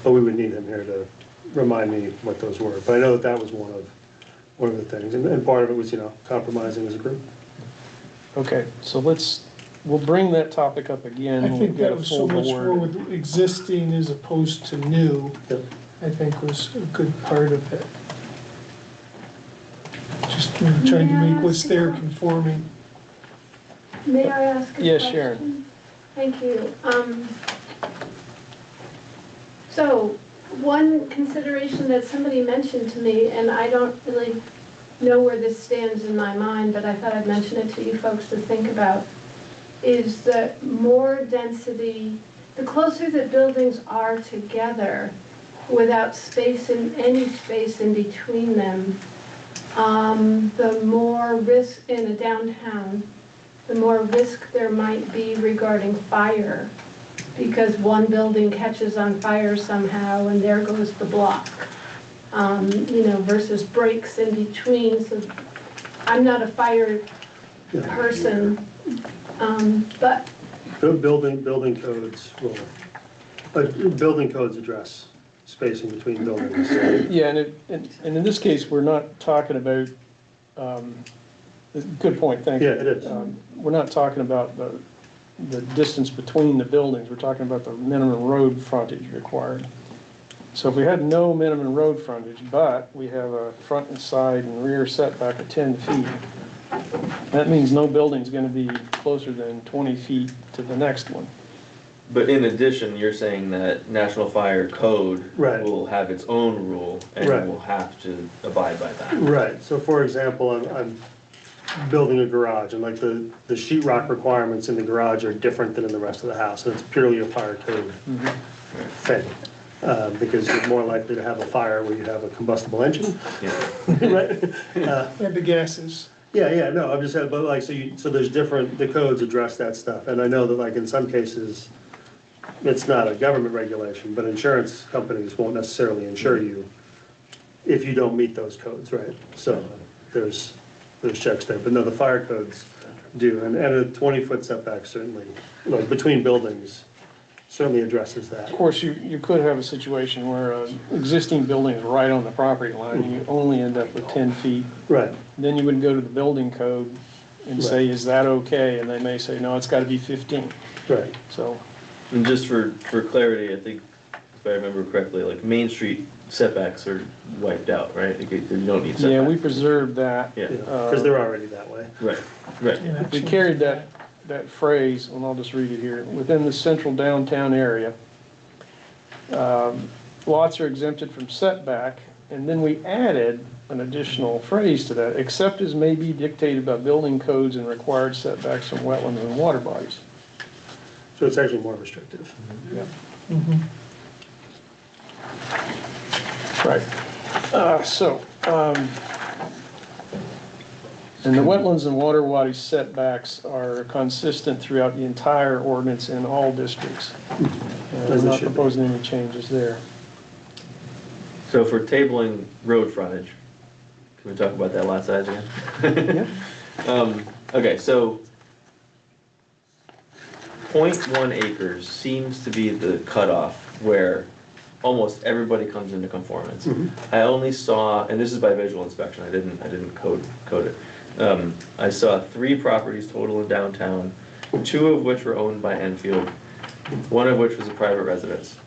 But we would need him here to remind me what those were. But I know that was one of the things. And part of it was, compromising as a group. okay, so we'll bring that topic up again. I when think we've got that a was so full much board. more with existing as opposed to new, Yep. I think was a good part of it. Just trying to make what's there conforming. May I ask a Yes, question? Sharon. Thank you. So, one consideration that somebody mentioned to me, and I don't really know where this stands in my mind, but I thought I'd mention it to you folks to think about, is that more density, the closer that buildings are together, without any space in between them, the more risk in a downtown, the more risk there might be regarding fire, because one building catches on fire somehow and there goes the block, versus breaks in between. So I'm not a fire person, but Building codes will, but building codes address spacing between buildings. Yeah, and in this case, we're not talking about, good point, thank you. Yeah, it is. We're not talking about the distance between the buildings, we're talking about the minimum road frontage required. So if we had no minimum road frontage, but we have a front and side and rear setback of 10 feet, that means no building's gonna be closer than 20 feet to the next one. But in addition, you're saying that National Fire Code Right. will have its own rule and Right. will have to abide by that. Right, so for example, I'm building a garage, and like the sheetrock requirements in the garage are different than in the rest of the house, and it's purely a fire code thing. Because you're more likely to have a fire where you have a combustible engine, Yeah. right? And the gases. Yeah, no, I'm just saying, but like, so there's different, the codes address that stuff, and I know that like in some cases, it's not a government regulation, but insurance companies won't necessarily insure you if you don't meet those codes, right? So there's checks there, but no, the fire codes do, and a 20-foot setback certainly, like between buildings, certainly addresses that. Of course, you could have a situation where an existing building is right on the property line, and you only end up with 10 feet. Right, Then you would go to the building code and say, is that okay? And they may say, no, it's gotta be 15. right, So, And just for clarity, I think, if I remember correctly, like Main Street setbacks are wiped out, right? Like, you don't need setbacks. yeah, we preserved that. Yeah, because they're already that way. right. We carried that phrase, and I'll just read it here, within the central downtown area, lots are exempted from setback, and then we added an additional phrase to that, except as may be dictated by building codes and required setbacks from wetlands and water bodies. So it's actually more restrictive. Yeah. Mhm. Right. And the wetlands and water body setbacks are consistent throughout the entire ordinance in all districts. And As we're they not should be. proposing any changes there. So for tabling road frontage, can we talk about that lot size again? Okay, so 0.1 acres seems to be the cutoff where almost everybody comes into conformance. I only saw, and this is by visual inspection, I didn't code it. I saw 3 properties total in downtown, 2 of which were owned by Enfield, 1 of which was a private residence.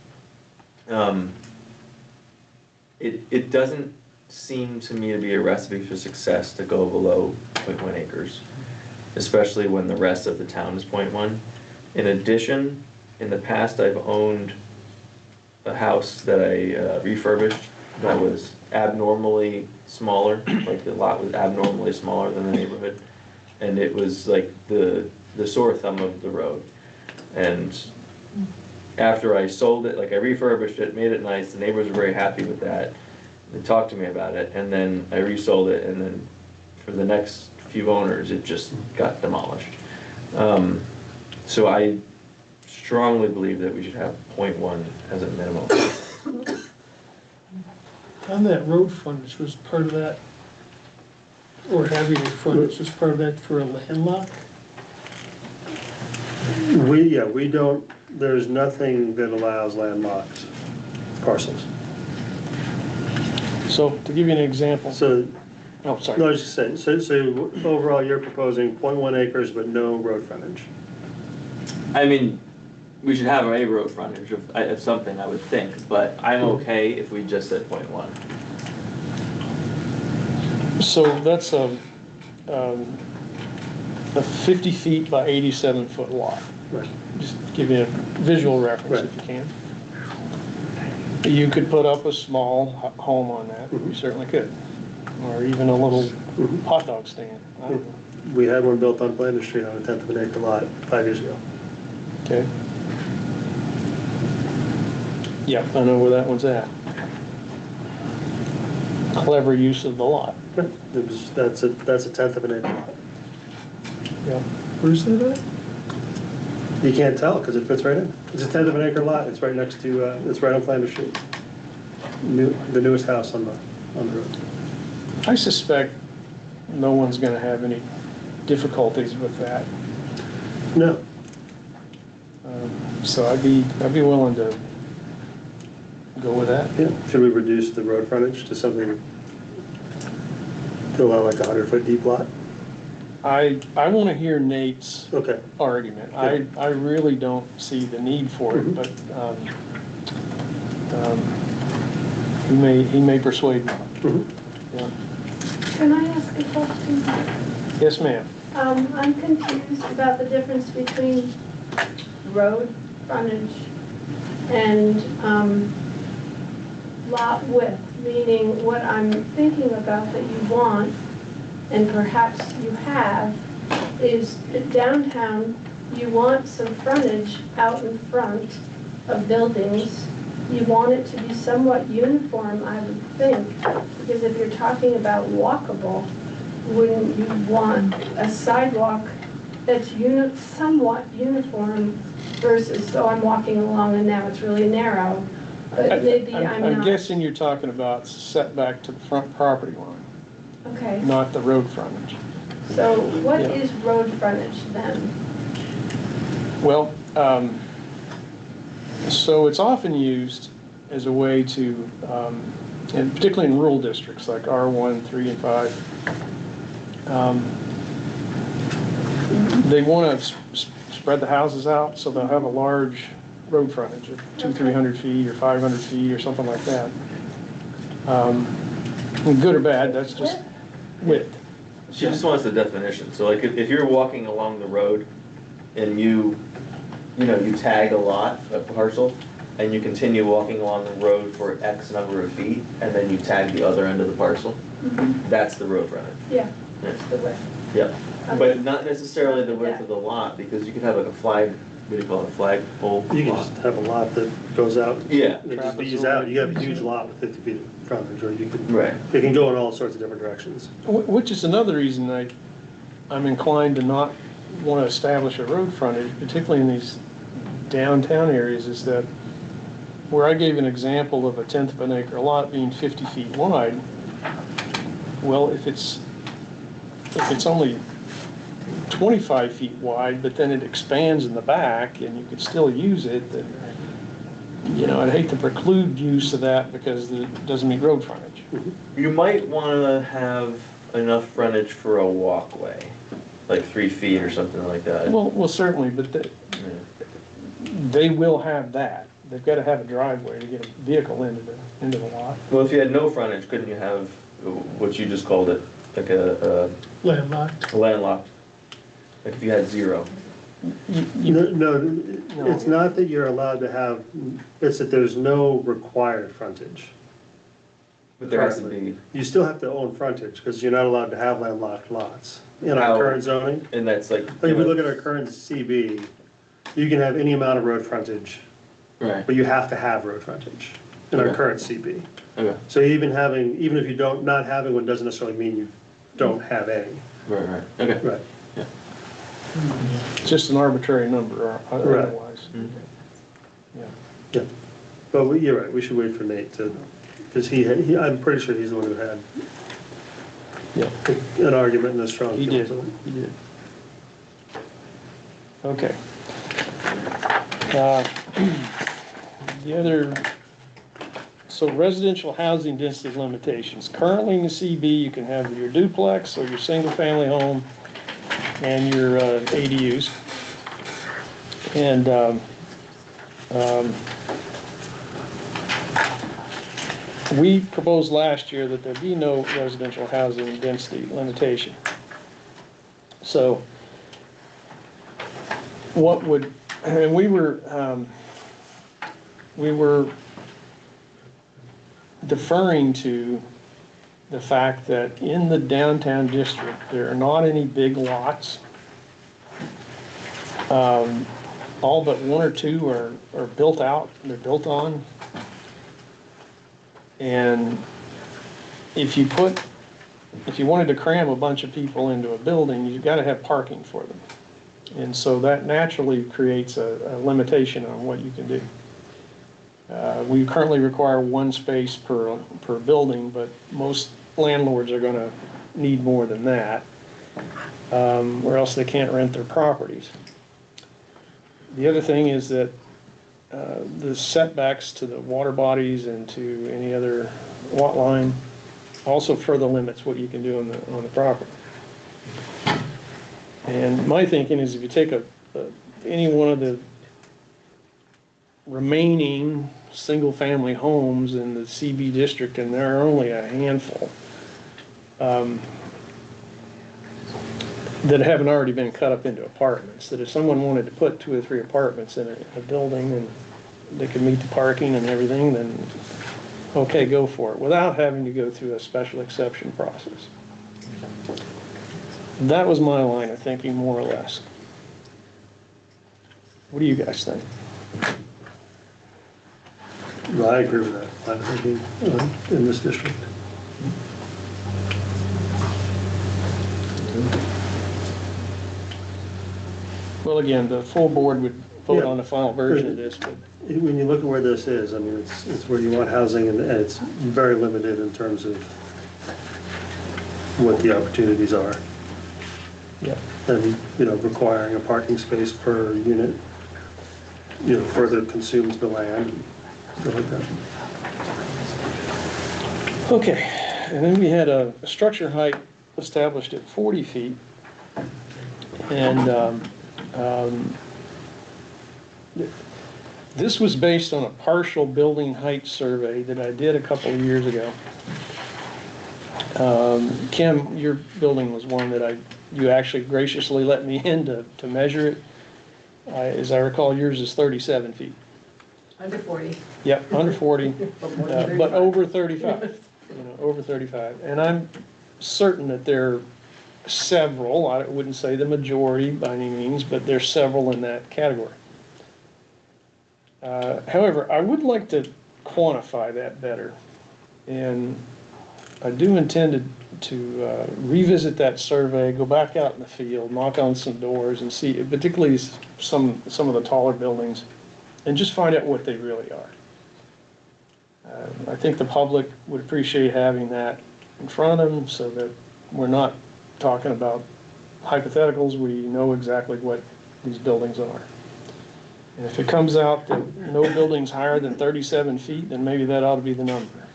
It doesn't seem to me to be a recipe for success to go below 0.1 acres, especially when the rest of the town is 0.1. In addition, in the past, I've owned a house that I refurbished that was abnormally smaller, like the lot was abnormally smaller than the neighborhood, and it was like the sore thumb of the road. And after I sold it, like I refurbished it, made it nice, the neighbors were very happy with that. They talked to me about it, and then I resold it, and then for the next few owners, it just got demolished. So I strongly believe that we should have 0.1 as a minimum. On that road frontage, was part of that, or having a frontage, was part of that for a landlock? We don't, there's nothing that allows landlocked parcels. So to give you an example, So, oh, sorry. no, I was just saying, so overall, you're proposing 0.1 acres but no road frontage. I mean, we should have a road frontage of something, I would think, but I'm okay if we just said 0.1. So that's a 50 feet by 87 foot lot. Right. Just give you a visual reference Right. if you can. You could put up a small home on that, you certainly could. Or even a little hot dog stand. I don't know. We had one built on Blandon Street on a 1/10 of an acre lot 5 years ago. Okay. Yep, I know where that one's at. Clever use of the lot. That's a 1/10 of an acre lot. Yep. Where's that at? You can't tell because it fits right in. It's a 1/10 of an acre lot. It's right next to, it's right on Flanders Street. The newest house on the road. I suspect no one's gonna have any difficulties with that. No, So I'd be willing to go with that. yeah. Should we reduce the road frontage to something to allow like a 100-foot deep lot? I wanna hear Nate's Okay. argument. I really don't see the need for it, but, he may persuade me. Mhm. Yeah. Can I ask a question? Yes, ma'am. I'm confused about the difference between road frontage and lot width, meaning what I'm thinking about that you want, and perhaps you have, is that downtown, you want some frontage out in front of buildings. You want it to be somewhat uniform, I would think, because if you're talking about walkable, wouldn't you want a sidewalk that's somewhat uniform versus, so I'm walking along and now it's really narrow, but maybe I'm I'm not. guessing you're talking about setback to the front property line, Okay, not the road frontage. so what Yeah. is road frontage then? Well, so it's often used as a way to, and particularly in rural districts like R1, 3, and 5, they want to spread the houses out, so they'll have a large road frontage of 200-300 feet or 500 feet or something like that. Good or bad, that's just width. She just wants the definition, so like if you're walking along the road and you tag a lot, a parcel, and you continue walking along the road for X number of feet, and then you tag the other end of the parcel, that's the road frontage. Yeah, Yeah. it's the width. Yeah, but not necessarily the width of the lot, because you could have like a flag, what do you call it, a flag pole You can lot. just have a lot that goes out. Yeah. It just bees out. You have a huge lot with 50 feet of frontage, or you could, Right. it can go in all sorts of different directions. Which is another reason I'm inclined to not want to establish a road frontage, particularly in these downtown areas, is that where I gave an example of a 1/10 of an acre lot being 50 feet wide, well, if it's only 25 feet wide, but then it expands in the back and you could still use it, then, I'd hate to preclude use of that because it doesn't meet road frontage. You might wanna have enough frontage for a walkway, like 3 feet or something like that. Well, certainly, but Yeah. they will have that. They've got to have a driveway to get a vehicle into the lot. Well, if you had no frontage, couldn't you have what you just called it, like a Landlocked. landlocked, like if you had 0. No, it's not that you're allowed to have, it's that there's no required frontage. But there has to be, You still have to own frontage, because you're not allowed to have landlocked lots in How- our current zoning. and that's like, Like, if we look at our current CB, you can have any amount of road frontage, right, but you have to have road frontage in our Okay. current CB. okay, So even if you don't, not having one doesn't necessarily mean you don't have any. right, okay. Right. It's just an arbitrary number or Right. otherwise. Yeah. Yeah. But you're right, we should wait for Nate to, because I'm pretty sure he's the one who had Yeah, an argument and a strong he feeling. did, he did. Okay. Uh, The other, so residential housing density limitations. Currently in the CB, you can have your duplex or your single-family home and your ADUs. And we proposed last year that there be no residential housing density limitation. So what would, and we were deferring to the fact that in the downtown district, there are not any big lots. All but 1 or 2 are built out, they're built on. And if you wanted to cram a bunch of people into a building, you've got to have parking for them. And so that naturally creates a limitation on what you can do. We currently require 1 space per building, but most landlords are gonna need more than that, or else they can't rent their properties. The other thing is that the setbacks to the water bodies and to any other lot line also further limits what you can do on the property. And my thinking is if you take any one of the remaining single-family homes in the CB district, and there are only a handful, that haven't already been cut up into apartments, that if someone wanted to put 2 or 3 apartments in a building and they could meet the parking and everything, then okay, go for it, without having to go through a special exception process. That was my line of thinking, more or less. What do you guys think? Well, I agree with that, line of thinking, in this district. Well, again, the full board would vote Yeah. on the final version of this, but When you look at where this is, I mean, it's where you want housing, and it's very limited in terms of what the opportunities are. yeah. And, requiring a parking space per unit, further consumes the land, stuff like that. Okay, and then we had a structure height established at 40 feet. And this was based on a partial building height survey that I did a couple of years ago. Kim, your building was one that you actually graciously let me in to measure it. As I recall, yours is 37 feet. Under 40. Yep, under 40, But more than but 35. over 35, over 35. And I'm certain that there are several, I wouldn't say the majority by any means, but there's several in that category. However, I would like to quantify that better. And I do intend to revisit that survey, go back out in the field, knock on some doors and see, particularly some of the taller buildings, and just find out what they really are. I think the public would appreciate having that in front of them so that we're not talking about hypotheticals, we know exactly what these buildings are. And if it comes out that no building's higher than 37 feet, then maybe that ought to be the number.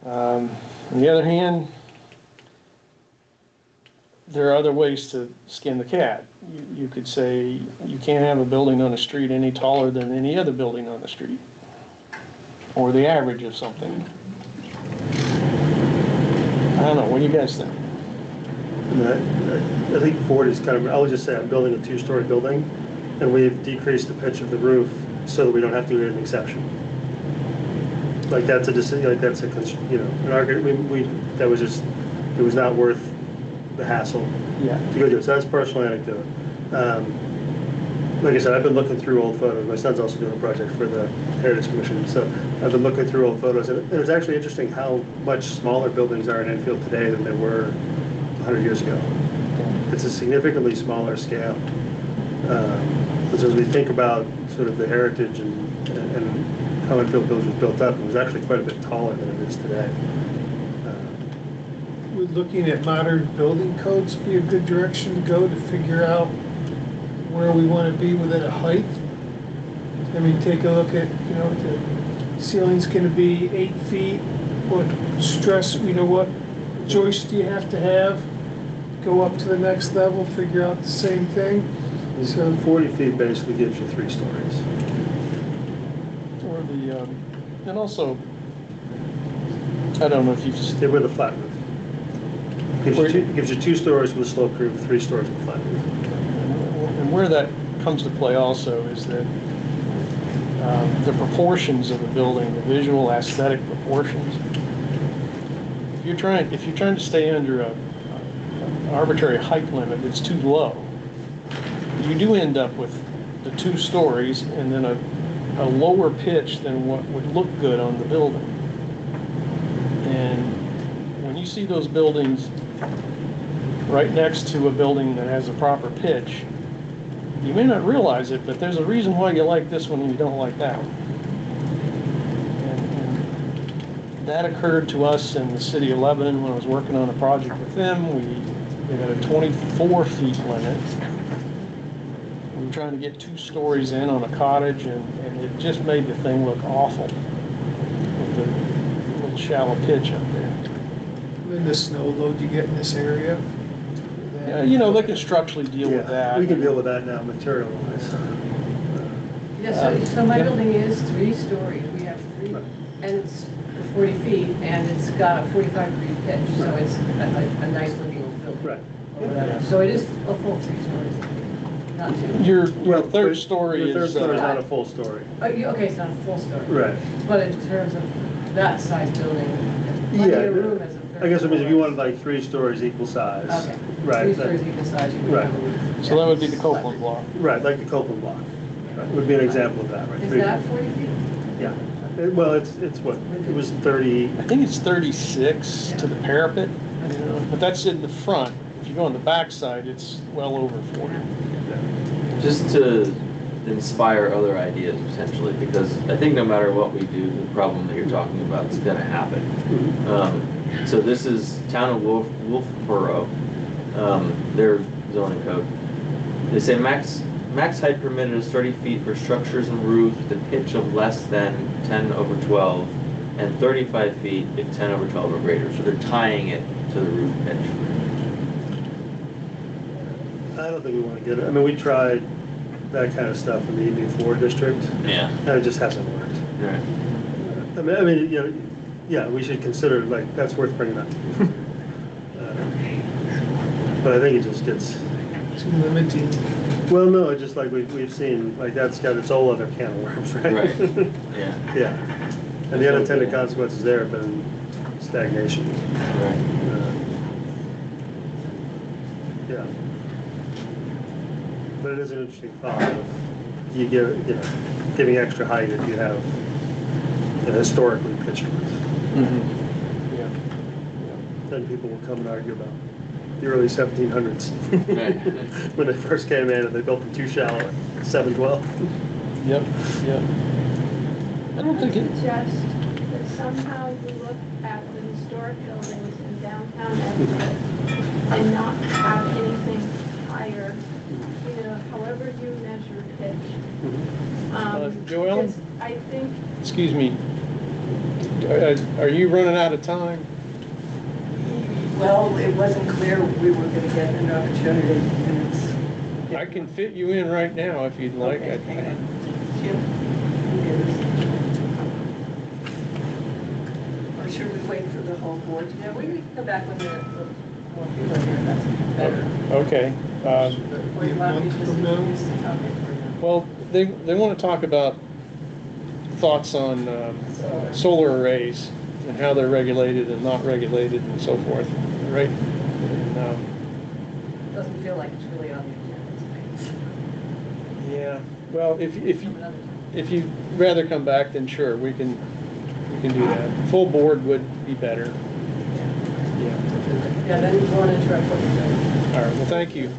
On the other hand, there are other ways to skin the cat. You could say you can't have a building on the street any taller than any other building on the street, or the average of something. don't know, what do you guys think? And I think Ford is kind of, I would just say I'm building a 2-story building, and we've decreased the pitch of the roof so that we don't have to do an exception. Like that's a decision, like that's a, an argument, that was just, it was not worth the hassle Yeah. to go do it. So that's personal anecdote. Like I said, I've been looking through old photos. My son's also doing a project for the Heritage Commission, so I've been looking through old photos, and it's actually interesting how much smaller buildings are in Enfield today than they were 100 years ago. It's a significantly smaller scale. So as we think about sort of the heritage and how Enfield Village was built up, it was actually quite a bit taller than it is today. Would looking at modern building codes be a good direction to go to figure out where we want to be within a height? I mean, take a look at, the ceiling's going to be 8 feet. What stress, what joist do you have to have? Go up to the next level, figure out the same thing. So 40 feet basically gives you 3 stories. Or the, and also, I don't know if you've, Stay with a flat roof. Gives you 2 stories with a sloped roof, 3 stories with a flat roof. and where that comes to play also is that the proportions of the building, the visual aesthetic proportions. If you're trying to stay under an arbitrary height limit that's too low, you do end up with the 2 stories and then a lower pitch than what would look good on the building. And when you see those buildings right next to a building that has a proper pitch, you may not realize it, but there's a reason why you like this one and you don't like that one. And that occurred to us in the city of Lebanon when I was working on a project with them. We had a 24 feet limit. We were trying to get 2 stories in on a cottage, and it just made the thing look awful with the little shallow pitch up there. And the snow load you get in this area. Yeah, they can structurally deal with that. We can deal with that now, material-wise. Yeah, so my building is 3 stories, we have 3, and it's 40 feet, and it's got a 45-degree pitch, so it's a nice looking building. Right. Or whatever. So it is a full 3 stories, not 2. Your third story Your third is, story is not a full story. Okay, it's not a full story. Right. But in terms of that size building, plenty Yeah, of room as a third I guess it means if you floor. wanted like 3 stories equal size. Okay. Right. 3 stories equal size, you would Right. have a roof. so that would be the Copeland block. Right, like the Copeland block. Right, would be an example of that, right? Is 3 that 40 feet? Yeah. Well, it's what, it was 30, I think it's 36 to the parapet, but that's in the front. If you go on the back side, it's well over 40. Just to inspire other ideas potentially, because I think no matter what we do, the problem that you're talking about is gonna happen. So this is Town of Wolfboro, their zoning code. They say max height permitted is 30 feet for structures and roofs with a pitch of less than 10/12, and 35 feet if 10/12 or greater. So they're tying it to the roof pitch. I don't think we want to get it. I mean, we tried that kind of stuff in the EV4 district, Yeah. and it just hasn't worked. Right. I mean, yeah, we should consider, like, that's worth bringing up. But I think it just gets, Too limiting. well, no, it's just like we've seen, like, that's got its whole other can of worms, right? Right. Yeah. Yeah. And the unintended consequences there have been stagnation. Right. Yeah. But it is an interesting thought of you give, giving extra height if you have historically pitched roofs. Yeah. Then people will come and argue about the early 1700s. Right. When they first came in and they built them too shallow, 712. Yep. I don't think it, Suggest that somehow you look at the historic buildings in downtown Edinburgh and not have anything higher, however you measure pitch. Joelle? because I think, excuse me, are you running out of time? Well, it wasn't clear we were going to get an opportunity, and it's... I can fit you in right now if you'd like. Okay, hang on. Jim? Or should we wait for the whole board to know. We can come back when the more people are here, that's better. Okay. Or you want me to just introduce the topic for you? Well, they want to talk about thoughts on solar arrays and how they're regulated and not regulated and so forth, right? And, Doesn't feel like it's really on the agenda tonight. yeah, well, Some another time. if you'd rather come back, then sure, we can do that. Full board would be better. Yeah. Yeah, then you want to interrupt what you're doing. All right, well, thank you.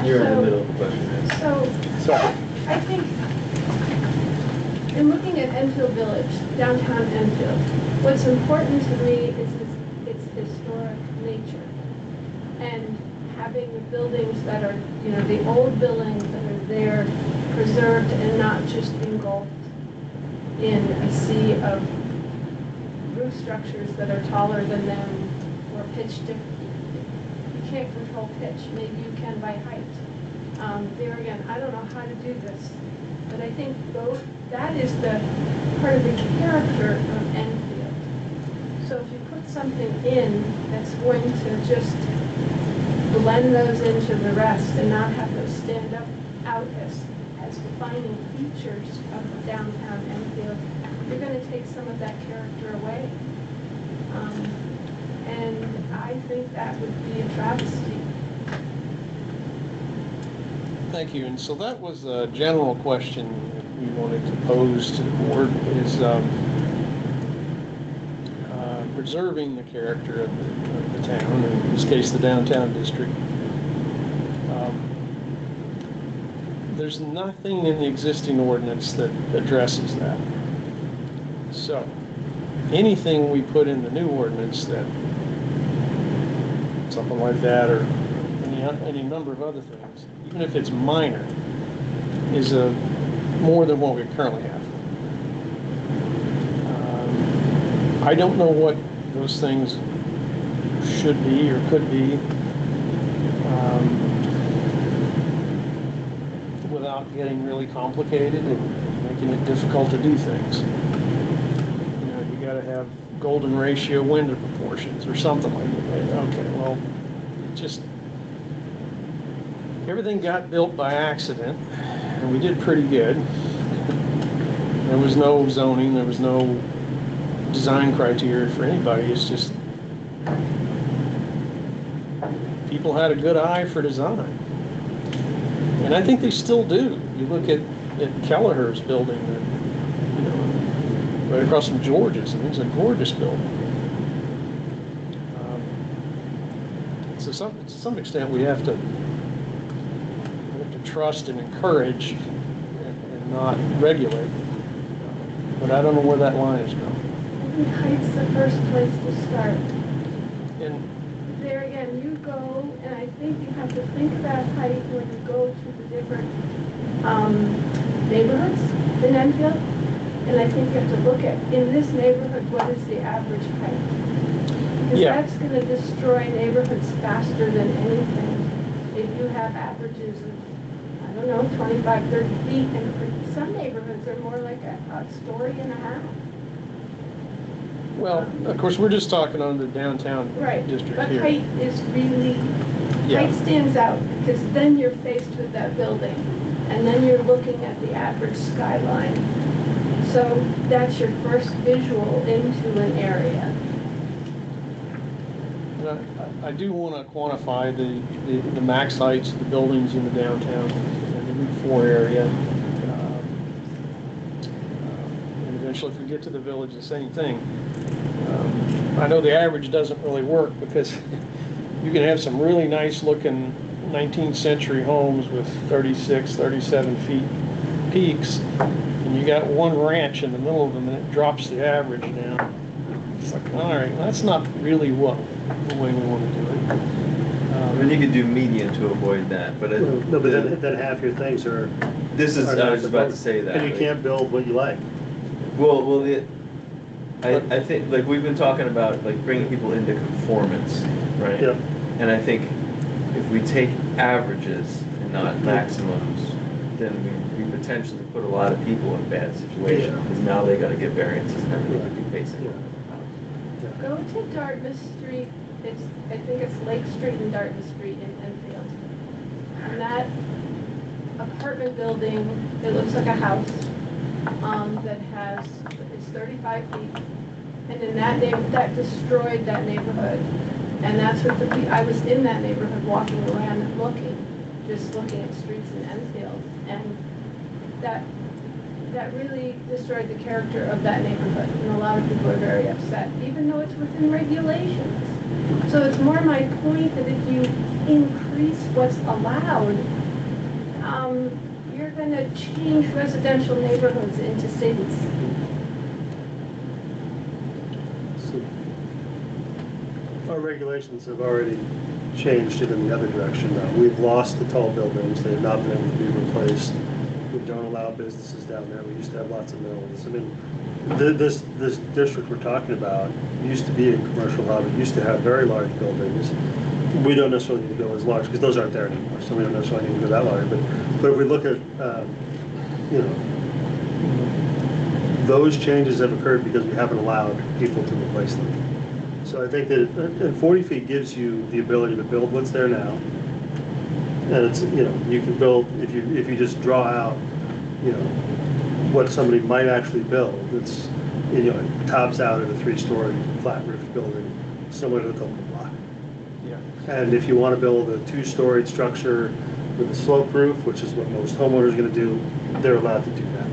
You're in the middle of the question, yes. So Sorry. I think, in looking at Enfield Village, downtown Enfield, what's important to me is its historic nature. And having the buildings that are, you know, the old buildings that are there preserved and not just engulfed in a sea of roof structures that are taller than them or pitch different. You can't control pitch, maybe you can by height. There again, I don't know how to do this, but I think that is the part of the character of Enfield. So if you put something in that's going to just blend those into the rest and not have those stand out as defining features of downtown Enfield, you're going to take some of that character away. And I think that would be a travesty. Thank you. And so that was a general question that we wanted to pose to the board is preserving the character of the town, in this case the downtown district. There's nothing in the existing ordinance that addresses that. So anything we put in the new ordinance that, something like that, or any number of other things, even if it's minor, is more than what we currently have. I don't know what those things should be or could be without getting really complicated and making it difficult to do things. You know, you got to have golden ratio window proportions or something like that. Okay, well, it just everything got built by accident, and we did pretty good. There was no zoning, there was no design criteria for anybody. It's just people had a good eye for design. And I think they still do. You look at Kelleher's building, you know, right across from George's, and it's a gorgeous building. So to some extent we have to trust and encourage and not regulate. But I don't know where that line is going. I think height's the first place to start. And There again, you go, and I think you have to think about height when you go to the different neighborhoods in Enfield. And I think you have to look at, in this neighborhood, what is the average height? Because Yeah. that's going to destroy neighborhoods faster than anything. If you have averages of, I don't know, 25, 30 feet, and some neighborhoods are more like a story and a half. well, of course, we're just talking on the downtown Right, district but here. height is really, Yeah. height stands out, because then you're faced with that building, and then you're looking at the average skyline. So that's your first visual into an area. And I do want to quantify the max heights of the buildings in the downtown and the Route 4 area. And eventually, if we get to the village, the same thing. I know the average doesn't really work because you can have some really nice looking 19th century homes with 36, 37 feet peaks, and you got one ranch in the middle of them and it drops the average down. It's like, all right, that's not really the way we want to do it. I mean, you could do median to avoid that, but No, but then half your things are. this is, are I not was about to supposed- say that. And you like- can't build what you like. Well, I think, like, we've been talking about, like, bringing people into conformance, right? Yep. And I think if we take averages and not maximums, then we potentially put a lot of people in a bad situation, because now they gotta get variances and everything to be facing. Go to Dartmouth Street, I think it's Lake Street and Dartmouth Street in Enfield. And that apartment building, it looks like a house, that it's 35 feet. And in that destroyed that neighborhood. And that's what I was in that neighborhood walking around and just looking at streets in Enfield. And that really destroyed the character of that neighborhood. And a lot of people are very upset, even though it's within regulations. So it's more my point that if you increase what's allowed, you're going to change residential neighborhoods into cities. Our regulations have already changed it in the other direction now. We've lost the tall buildings, they've not been able to be replaced. We don't allow businesses down there, we used to have lots of mills. I mean, this district we're talking about used to be a commercial hub, it used to have very large buildings. We don't necessarily need to go as large, because those aren't there anymore, so we don't necessarily need to go that large. But if we look at, those changes have occurred because we haven't allowed people to replace them. So I think that, and 40 feet gives you the ability to build what's there now. And it's, you can build, if you just draw out, what somebody might actually build, it's, it tops out at a 3-story flat roof building, similar to the Copeland block. Yeah. And if you want to build a 2-storied structure with a slope roof, which is what most homeowners are going to do, they're allowed to do that.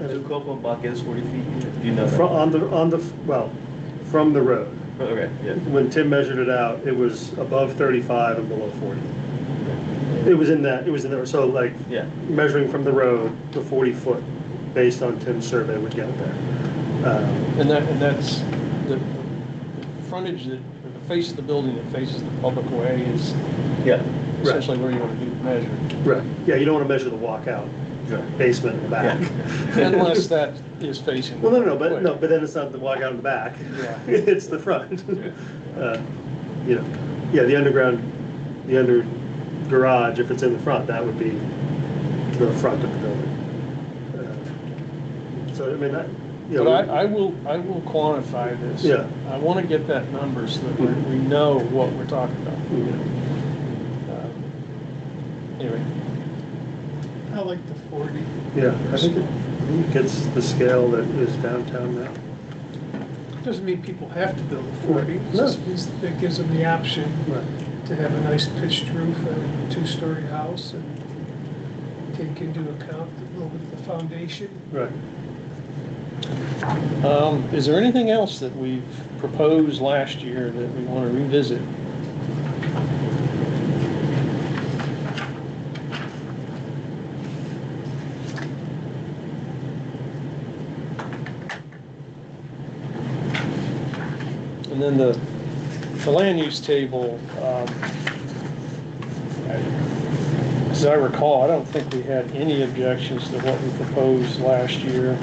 The Copeland block is 40 feet, do you know that? From the road. Okay, yeah. When Tim measured it out, it was above 35 and below 40. It was in there, so like, Yeah. measuring from the road to 40 foot, based on Tim's survey, would get it there. And that's the frontage or the face of the building that faces the public way is Yeah. essentially where you want to do the measure. Right. Yeah, you don't want to measure the walkout basement in the back. Unless that is facing. Well, the no, public way. but then it's not the walkout in the back. Yeah. It's the front. The under garage, if it's in the front, that would be the front of the building. So, I mean, But I will quantify this. Yeah. I want to get that number so that we know what we're talking about. Anyway, I like the 40. Yeah, I think it gets the scale that is downtown now. Doesn't mean people have to build a 40. It No. just means that it gives them the option Right. to have a nice pitched roof and a 2-story house and take into account a little bit of the foundation. Right. is there anything else that we've proposed last year that we want to revisit? And then the land use table, as I recall, I don't think we had any objections to what we proposed last year.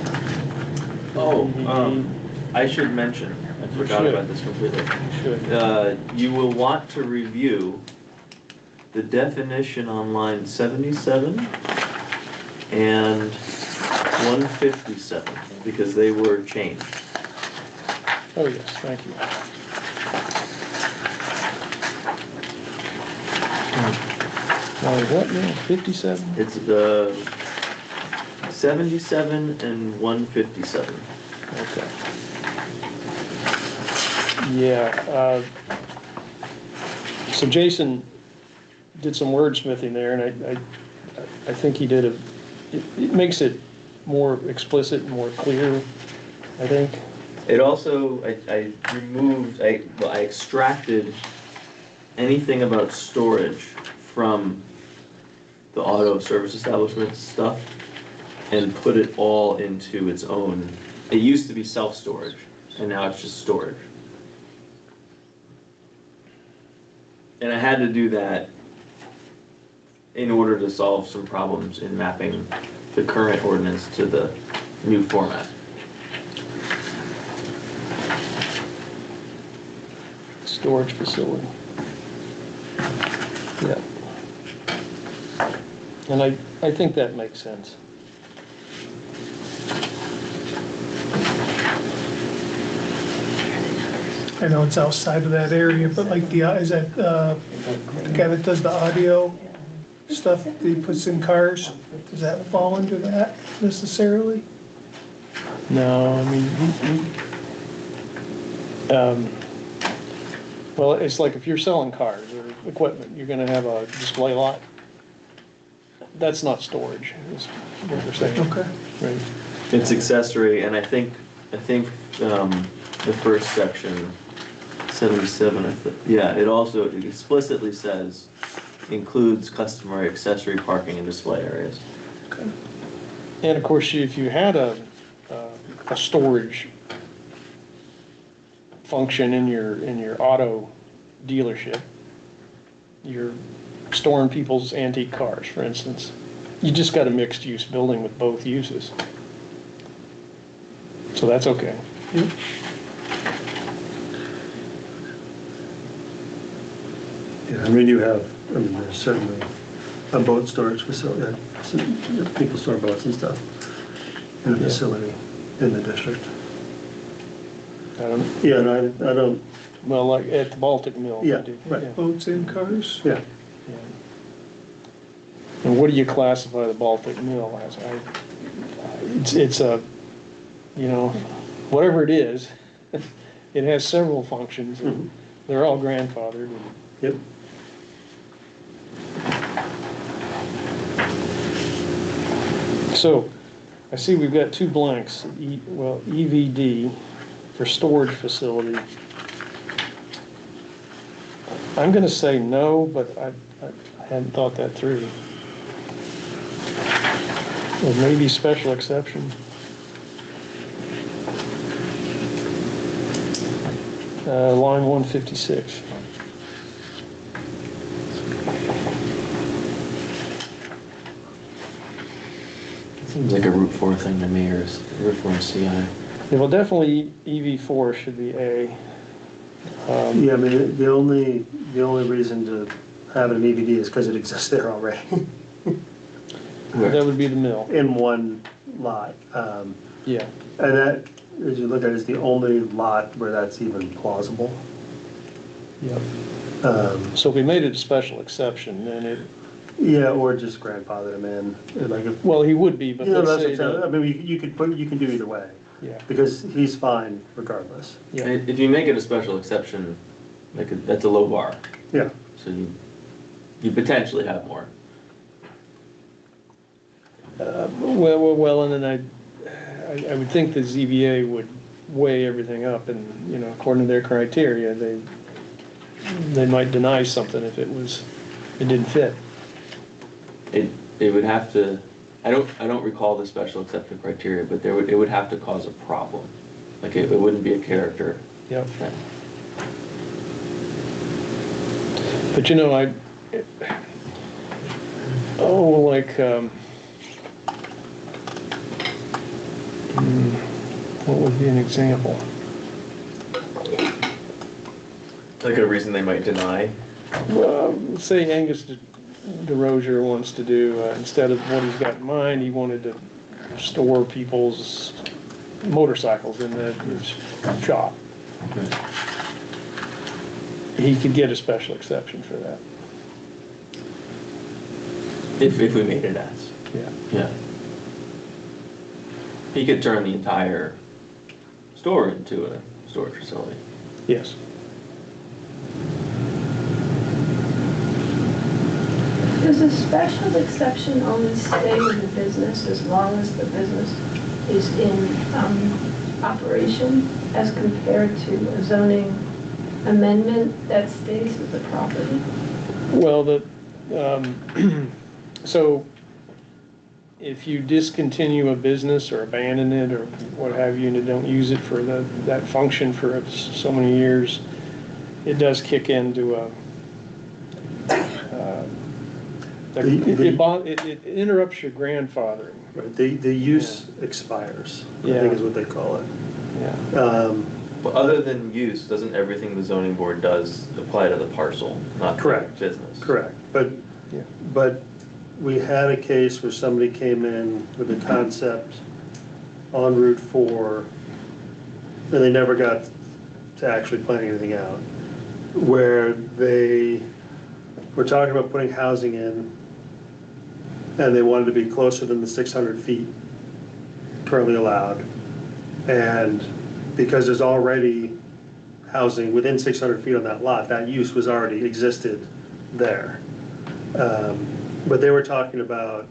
I should mention, I forgot about this completely. You should. You will want to review the definition on line 77 and 157, because they were changed. Oh, yes, thank you. What now, 57? It's 77 and 157. Okay. Yeah, so Jason did some wordsmithing there, and I think he did it makes it more explicit and more clear, I think. It also, I extracted anything about storage from the auto service establishment stuff and put it all into its own. It used to be self-storage, and now it's just storage. And I had to do that in order to solve some problems in mapping the current ordinance to the new format. Storage facility. Yeah. And I think that makes sense. I know it's outside of that area, but like is that, the guy that does the audio stuff that he puts in cars, does that fall under that necessarily? No, I mean, well, it's like if you're selling cars or equipment, you're gonna have a display lot. That's not storage, is what we're saying. Okay. Right. It's accessory, and I think, the first section, 77, yeah, it also explicitly says, includes customary accessory parking and display areas. Okay. And of course, if you had a storage function in your auto dealership, you're storing people's antique cars, for instance, you just got a mixed-use building with both uses. So that's okay. Yep. Yeah, I mean, there's certainly a boat storage facility, people store boats and stuff in a Yeah. facility in the district. I don't, Yeah, and I don't, well, like at the Baltic Mill. they Yeah, do. right. Boats in cars? yeah, Yeah. And what do you classify the Baltic Mill as? It's a, whatever it is, it has several functions, and they're all grandfathered. yep. So, I see we've got two blanks, EVD for storage facility. I'm gonna say no, but I hadn't thought that through. Or maybe special exception. Line 156. Seems like a Route 4 thing to me, or Route 4 CI. Yeah, well, definitely EV4 should be A. Yeah, I mean, the only reason to have an EVD is because it exists there already, That would be the mill, in one lot. yeah. And that, as you look at it, is the only lot where that's even plausible. Yeah. Um, So if we made it a special exception, then it, Yeah, or just grandfather them in, like if, well, he would be, but you know, let's that's say what I'm saying. I that, mean, you can do either way, yeah, because he's fine regardless. yeah. If you make it a special exception, that's a low bar, Yeah, so you potentially have more. Well, and then I would think the ZBA would weigh everything up and, according to their criteria, they might deny something if it didn't fit. It would have to, I don't recall the special exception criteria, but it would have to cause a problem. Like it wouldn't be a character Yep. thing. But what would be an example? Like a reason they might deny. Well, say Angus DeRozier wants to do, instead of what he's got in mind, he wanted to store people's motorcycles in his shop. He could get a special exception for that. If we made it as. Yeah. Yeah. He could turn the entire store into a storage facility. Yes. Does a special exception only stay with the business as long as the business is in operation as compared to a zoning amendment that stays with the property? Well, so if you discontinue a business or abandon it or what have you, and don't use it for that function for so many years, it does kick into it interrupts your grandfathering. right, the use expires, I Yeah. think is what they call it. Yeah. But other than use, doesn't everything the zoning board does apply to the parcel, not the Correct. business? Correct, but Yeah. we had a case where somebody came in with a concept on Route 4, and they never got to actually planning anything out, where they were talking about putting housing in, and they wanted to be closer than the 600 feet currently allowed. And because there's already housing within 600 feet on that lot, that use was already existed there. But they were talking about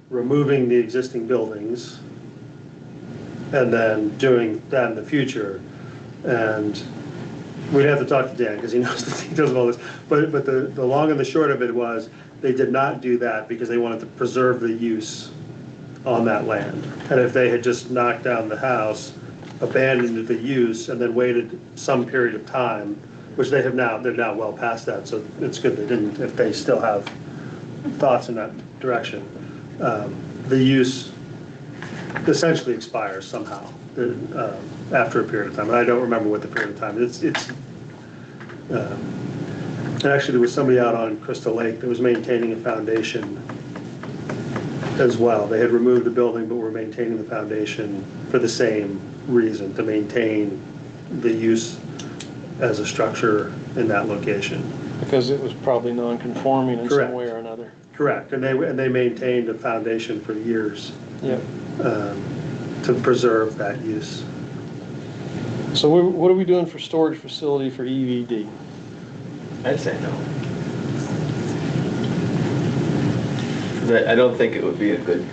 removing the existing buildings and then doing that in the future. And we'd have to talk to Dan because he knows the details of all this. But the long and the short of it was they did not do that because they wanted to preserve the use on that land. And if they had just knocked down the house, abandoned the use, and then waited some period of time, which they have now, they're now well past that, so it's good they didn't, if they still have thoughts in that direction. The use essentially expires somehow after a period of time, and I don't remember what the period of time is. And actually, there was somebody out on Crystal Lake that was maintaining a foundation as well. They had removed the building, but were maintaining the foundation for the same reason, to maintain the use as a structure in that location. Because it was probably non-conforming in some Correct. way or another. Correct, and they maintained a foundation for years Yep. to preserve that use. So what are we doing for storage facility for EVD? I'd say no. 'Cause I don't think it would be a good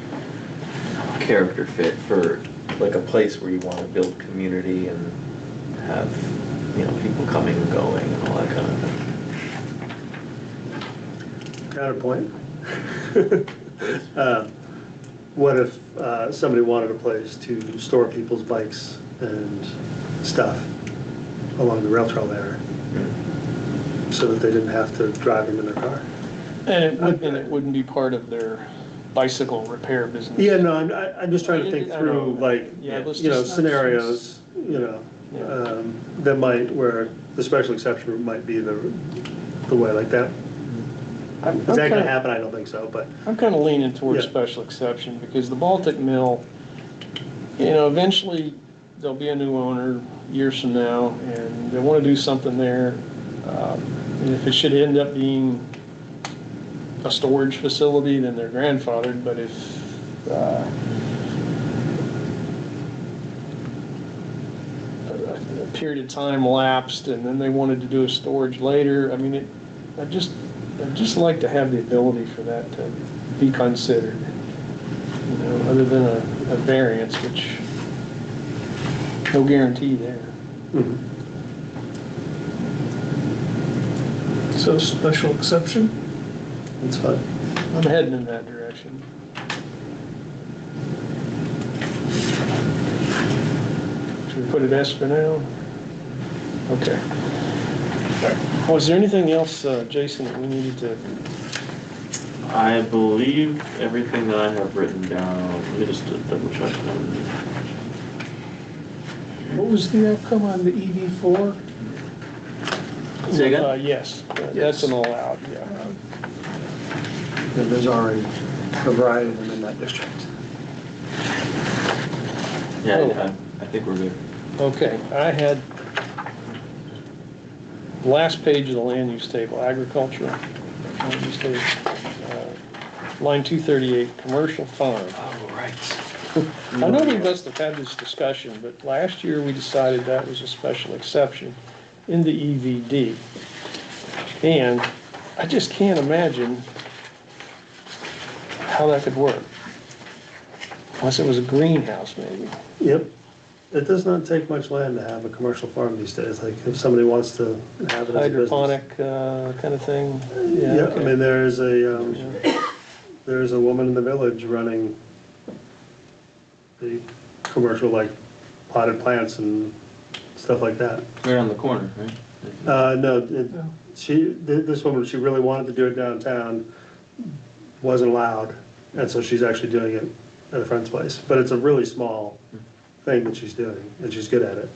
character fit for like a place where you want to build community and have, you know, people coming and going and all that kind of thing. Counterpoint. What if somebody wanted a place to store people's bikes and stuff along the rail trail there, so that they didn't have to drive them in their car? And it wouldn't be part of their bicycle repair business. Yeah, no, I'm just trying to think I through, know. like, Yeah, let's you know, just- scenarios, you know, Yeah. that might, where the special exception route might be the way like that. I'm Is that gonna kinda- happen? I don't think so, but, I'm kind of leaning towards Yeah. special exception because the Baltic Mill, you know, eventually there'll be a new owner years from now and they want to do something there. And if it should end up being a storage facility, then they're grandfathered, but if a period of time lapsed and then they wanted to do a storage later, I mean, I'd just like to have the ability for that to be considered, you know, other than a variance, which no guarantee there. mhm. So special exception? That's fine. I'm heading in that direction. Should we put it S for now? Okay. Was there anything else, Jason, that we needed to? I believe everything that I have written down, let me just double check. What was the outcome on the EV4? Say again? Yes, that's an all-out, yeah. And there's already a variety of them in that district. Yeah, Oh. I think we're good. Okay, I had last page of the land use table, agricultural land use table, line 238, commercial farm. Oh, right. I know we must have had this discussion, but last year we decided that was a special exception in the EVD. And I just can't imagine how that could work. Unless it was a greenhouse, maybe. Yep. It does not take much land to have a commercial farm these days, like if somebody wants to have it as a business. Hydroponic kind of thing. Yeah, I okay. mean, there's a woman in the village running the commercial, like potted plants and stuff like that. Right on the corner, right? No, this woman, she really wanted to do it downtown, wasn't allowed, and so she's actually doing it at a friend's place. But it's a really small thing that she's doing, and she's good at it.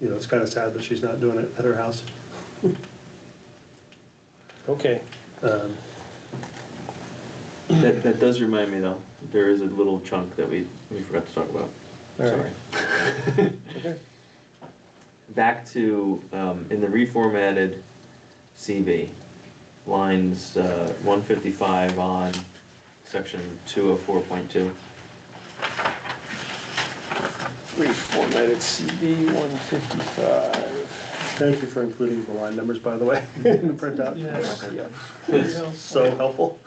You know, it's kind of sad that she's not doing it at her house. Okay, That does remind me though, there is a little chunk that we forgot to talk about. All Sorry. right. Okay. Back to, in the reformatted CV, lines 155 on section 204.2. Reformatted CV 155. Thank you for including the line numbers, by the way, in the printout. Yes. Yeah. So helpful.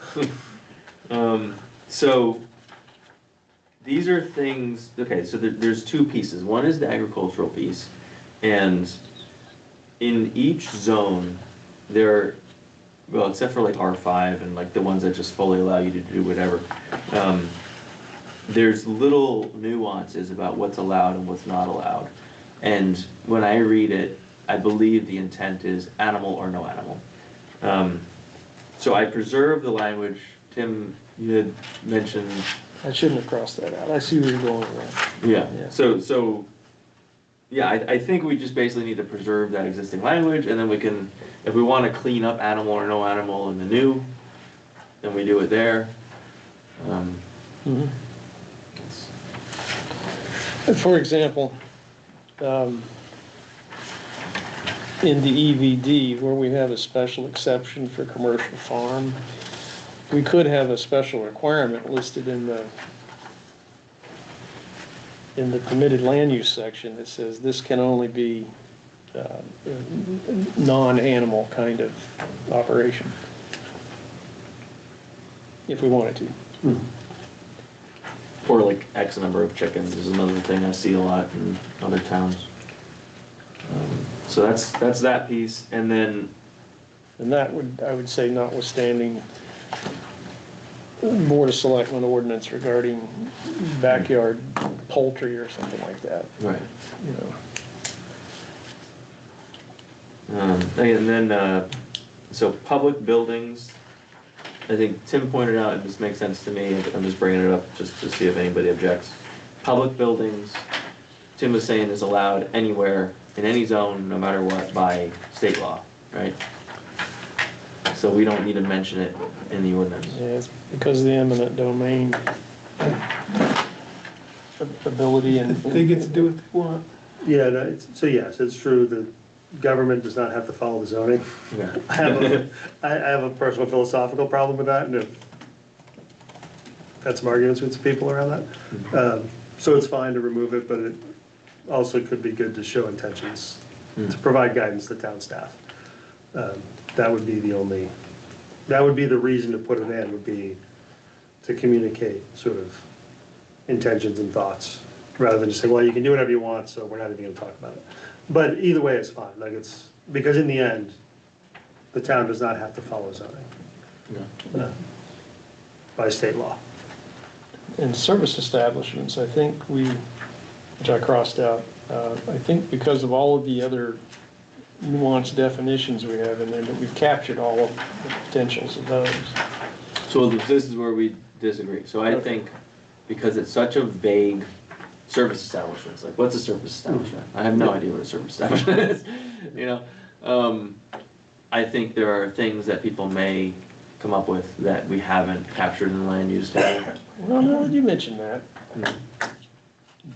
So these are things, okay, so there's two pieces. One is the agricultural piece, and in each zone, there, well, except for like R5 and like the ones that just fully allow you to do whatever, there's little nuances about what's allowed and what's not allowed. And when I read it, I believe the intent is animal or no animal. So I preserve the language. Tim, you had mentioned. I shouldn't have crossed that out. I see where you're going with that. Yeah. Yeah. So yeah, I think we just basically need to preserve that existing language, and then we can, if we want to clean up animal or no animal in the new, then we do it there. Mhm. For example, in the EVD, where we have a special exception for commercial farm, we could have a special requirement listed in the permitted land use section that says this can only be non-animal kind of operation, if we wanted to. Or like X number of chickens is another thing I see a lot in other towns. So that's that piece, and then And that would, I would say, notwithstanding Board of Selectmen ordinance regarding backyard poultry or something like that, right. you know. And then so public buildings. I think Tim pointed out, and this makes sense to me. I'm just bringing it up just to see if anybody objects. Public buildings, Tim was saying, is allowed anywhere in any zone, no matter what, by state law, right? So we don't need to mention it in the ordinance. Yeah, it's because of the eminent domain ability and. They get to do what they want. Yeah, no, so yes, it's true that government does not have to follow the zoning. Yeah. I have a personal philosophical problem with that, and I've had some arguments with some people around that. So it's fine to remove it, but it also could be good to show intentions, to provide guidance to town staff. That would be the reason to put it in, would be to communicate sort of intentions and thoughts, rather than just say, well, you can do whatever you want, so we're not even gonna talk about it. But either way, it's fine, like because in the end, the town does not have to follow zoning. No. By state law. In service establishments, I think which I crossed out, I think because of all of the other nuanced definitions we have in there, that we've captured all of the potentials of those. So this is where we disagree. So I think because it's such a vague service establishment, it's like, what's a service establishment? I have no idea what a service establishment is, you know? I think there are things that people may come up with that we haven't captured in the land use table. Well, no, you mentioned that.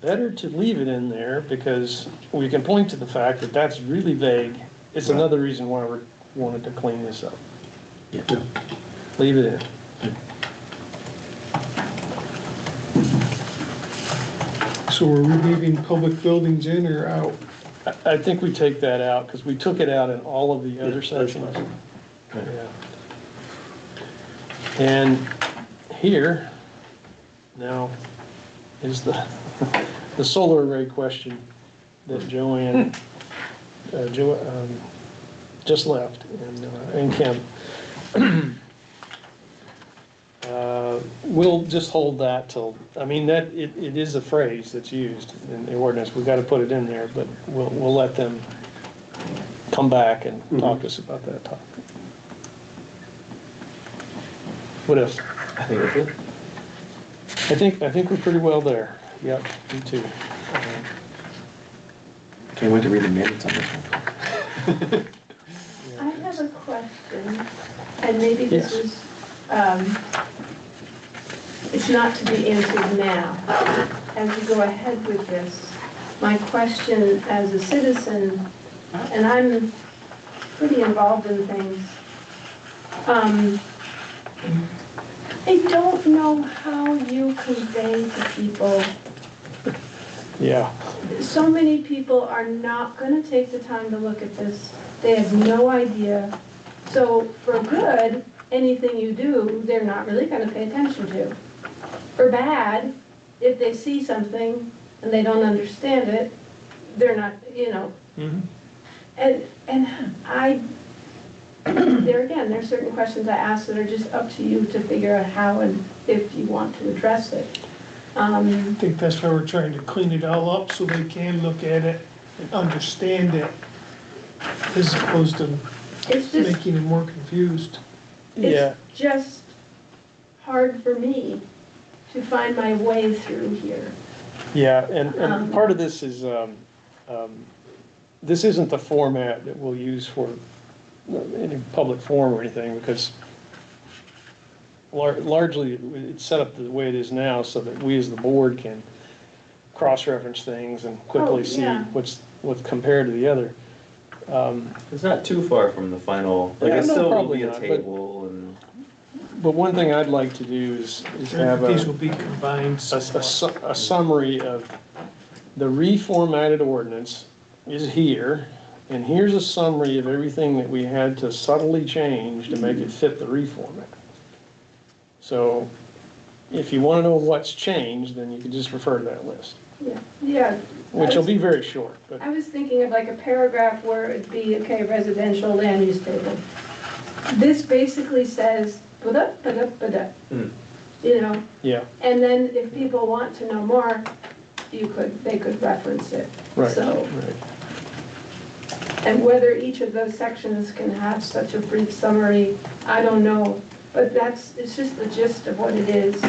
Better to leave it in there, because we can point to the fact that that's really vague. It's another reason why we wanted to clean this up. Yeah. Leave it in. So are we leaving public buildings in or out? I think we take that out, because we took it out in all of the other sections. Yeah. And here, now, is the solar array question that Joanne, just left, and Kim. We'll just hold that till, I mean, that, it is a phrase that's used in the ordinance, we've got to put it in there, but we'll let them come back and talk to us about that topic. What else? I think that's it. I think we're pretty well there. Yep, me too. Can't wait to read the minutes on this one. I have a question, and maybe this Yes. is it's not to be answered now. As we go ahead with this, my question as a citizen, and I'm pretty involved in things, I don't know how you convey to people. Yeah, So many people are not gonna take the time to look at this. They have no idea. So for good, anything you do, they're not really gonna pay attention to. For bad, if they see something and they don't understand it, they're not, you know. Mhm. And I, there again, there's certain questions I ask that are just up to you to figure out how and if you want to address it. I think that's why we're trying to clean it all up so they can look at it and understand it, as opposed to It's just, making them more confused. yeah, it's just hard for me to find my way through here. yeah, and part of this is, this isn't the format that we'll use for any public forum or anything, because largely it's set up the way it is now so that we as the board can cross-reference things and quickly see yeah. what's compared to the other. It's not too far from the final, like Yeah, it no, still will probably be a not, but- table and. But one thing I'd like to do is have These will a be combined. summary of the reformatted ordinance is here, and here's a summary of everything that we had to subtly change to make it fit the reformat. So if you want to know what's changed, then you can just refer to that list, Yeah, yeah. which will be very short, but I was thinking of like a paragraph where it'd be, okay, residential land use table. This basically says, ba-da, ba-da, ba-da, you know, yeah, and then if people want to know more, they could reference it. right, So, right. and whether each of those sections can have such a brief summary, I don't know, but it's just the gist of what it is.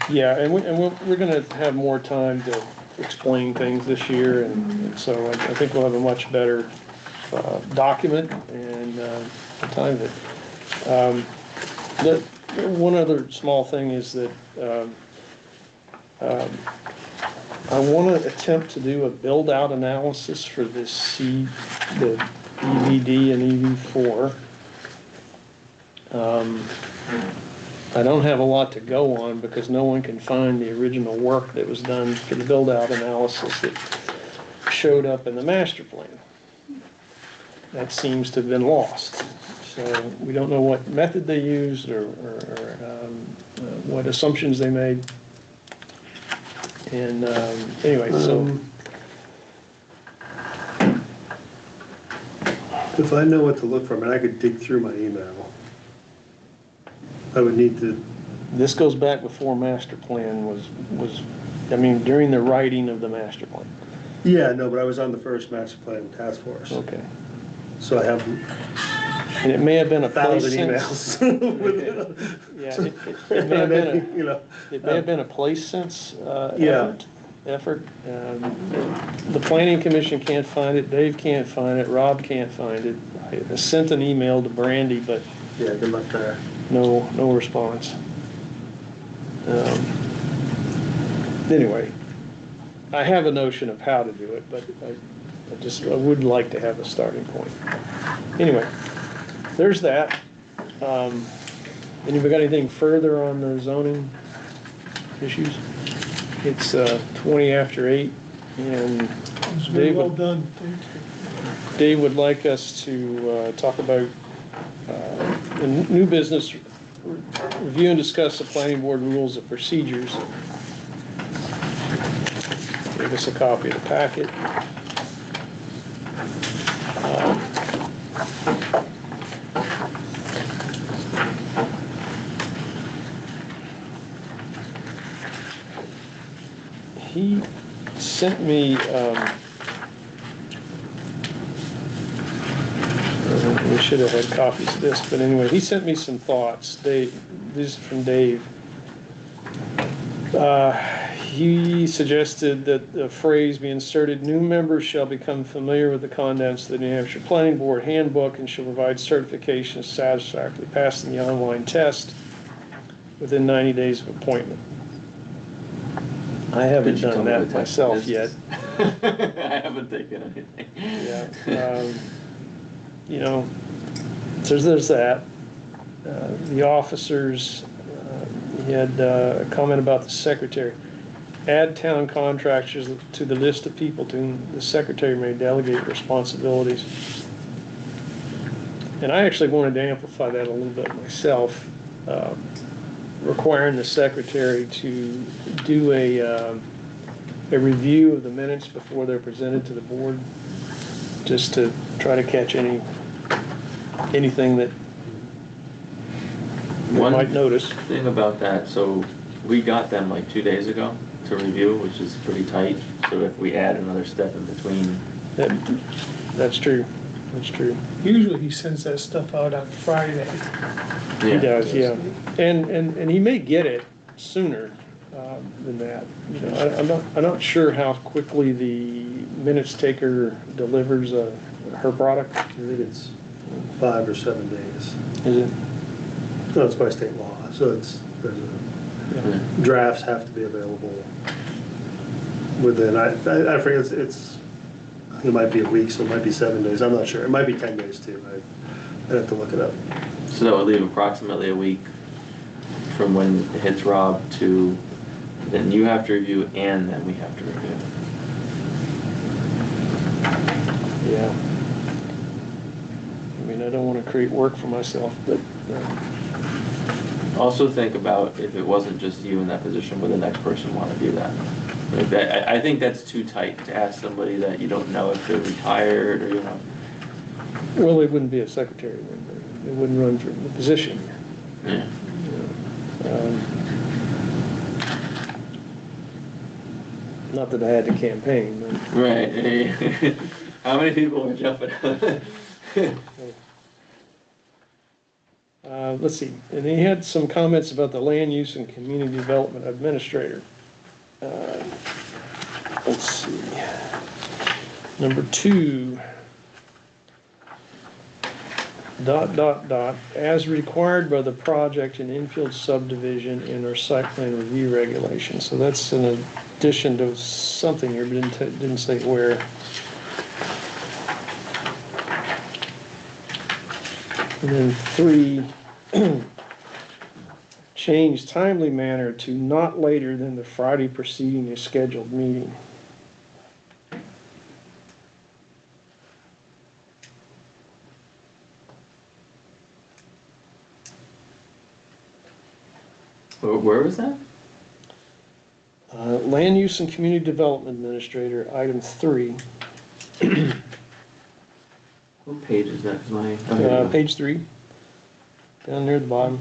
Yeah, and we're gonna have more time to explain things this year, and so I think we'll have a much better document and time of it. One other small thing is that I want to attempt to do a build-out analysis for the EVD and EV4. I don't have a lot to go on because no one can find the original work that was done for the build-out analysis that showed up in the master plan. That seems to have been lost. So we don't know what method they used or what assumptions they made. And anyway, so If I know what to look for, I mean, I could dig through my email. I would need to, this goes back before master plan was, I mean, during the writing of the master plan. yeah, no, but I was on the first master plan task force, Okay. so I have And it may have been a place 1,000 sense. emails. with- Yeah, it may have been a, You know, it may have been a place sense Yeah. effort. The planning commission can't find it, Dave can't find it, Rob can't find it. I sent an email to Brandy, but yeah, good luck there. no response. Anyway, I have a notion of how to do it, but I would like to have a starting point. Anyway, there's that. Anybody got anything further on the zoning issues? It's 20 after 8, and It's very Dave well would, done, thank you. Dave would like us to talk about the new business, review and discuss the planning board rules of procedures. Give us a copy of the packet. He sent me, we should have had copies of this, but anyway, he sent me some thoughts. This is from Dave. He suggested that the phrase be inserted, new members shall become familiar with the contents of the New Hampshire Planning Board handbook and shall provide certification of satisfactorily passing the online test. within 90 days of appointment. I haven't Did you done come up that with text myself yet. messages? I haven't taken anything. Yeah. You know, so there's that. The officers, he had a comment about the secretary. Add town contractors to the list of people to whom the secretary may delegate responsibilities. And I actually wanted to amplify that a little bit myself, requiring the secretary to do a review of the minutes before they're presented to the board, just to try to catch anything that they One might notice. thing about that, so we got them like 2 days ago to review, which is pretty tight. So if we add another step in between, That's true. That's true. Usually he sends that stuff out on Friday. He does, yeah. And he may get it sooner than that. You know, I'm not sure how quickly the minutes taker delivers her product. I think it's 5 or 7 days. Is it? No, it's by state law, so drafts have to be available within, I forget, it might be a week, so it might be 7 days, I'm not sure. It might be 10 days too, I'd have to look it up. so that would leave approximately a week from when it hits Rob to, then you have to review and then we have to review. Yeah. I mean, I don't want to create work for myself, but Also think about if it wasn't just you in that position, would the next person want to do that? Like that, I think that's too tight to ask somebody that you don't know if they're retired or, you know. well, it wouldn't be a secretary then. It wouldn't run for the position. Yeah. Not that I had to campaign, but. Right. How many people are jumping? Let's see, and he had some comments about the land use and community development administrator. Let's see. Number 2. As required by the project and infield subdivision in our site plan review regulations. So that's in addition to something here, but didn't say where. And then 3, change timely manner to not later than the Friday preceding a scheduled meeting. Where was that? Land Use and Community Development Administrator, item 3, What page is that? 'Cause my, oh, here you go. page 3, down near the bottom.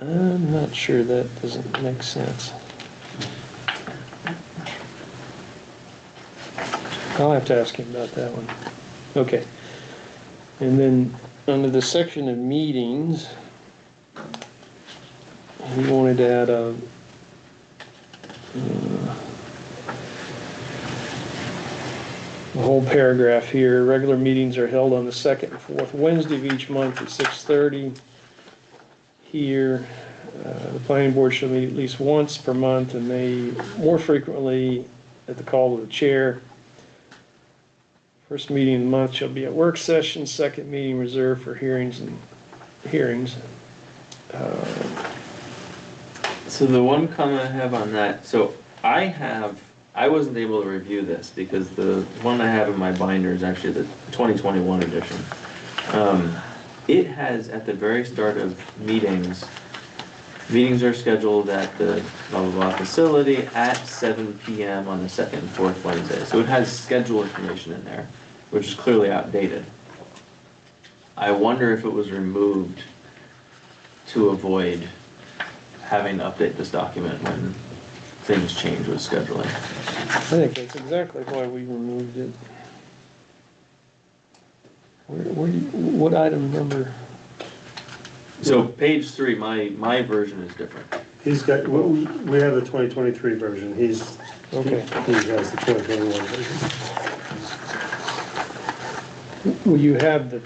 I'm not sure, that doesn't make sense. I'll have to ask him about that one. Okay. And then under the section of meetings, he wanted to add a whole paragraph here. Regular meetings are held on the second and fourth Wednesday of each month at 6:30. Here, the planning board shall meet at least once per month and may more frequently at the call of the chair. First meeting of the month shall be a work session, second meeting reserved for hearings. So the one comment I have on that, so I wasn't able to review this because the one I have in my binder is actually the 2021 edition. It has at the very start of meetings are scheduled at the blah blah blah facility at 7 p.m. on the second and fourth Wednesday. So it has schedule information in there, which is clearly outdated. I wonder if it was removed to avoid having to update this document when things change with scheduling. I think that's exactly why we removed it. What item number? So page 3, my version is different. He's got, we have the 2023 version, Okay. he has the 2021 version. Well, you have you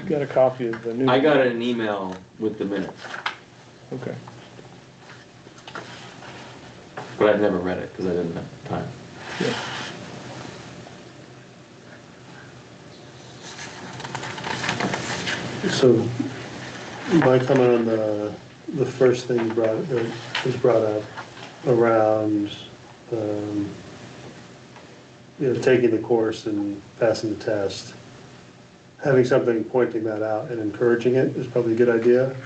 got a copy of the new? I got an email with the minutes, Okay. but I've never read it because I didn't have time. Yeah. So, my comment on the first thing that was brought up around, taking the course and passing the test. Having something pointing that out and encouraging it is probably a good idea.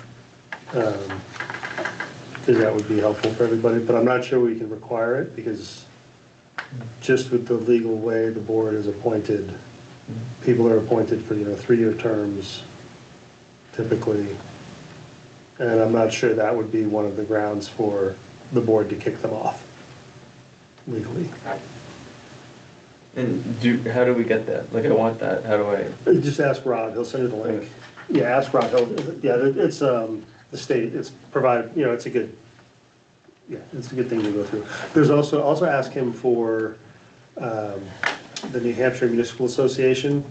Because that would be helpful for everybody, but I'm not sure we can require it because just with the legal way the board is appointed, people are appointed for, 3-year terms typically. And I'm not sure that would be one of the grounds for the board to kick them off legally. And how do we get that? Like, I want that, how do I? Just ask Rob, he'll send you the link. Yeah, ask Rob, it's, the state, it's provided, it's a good thing to go through. There's also ask him for, the New Hampshire Municipal Association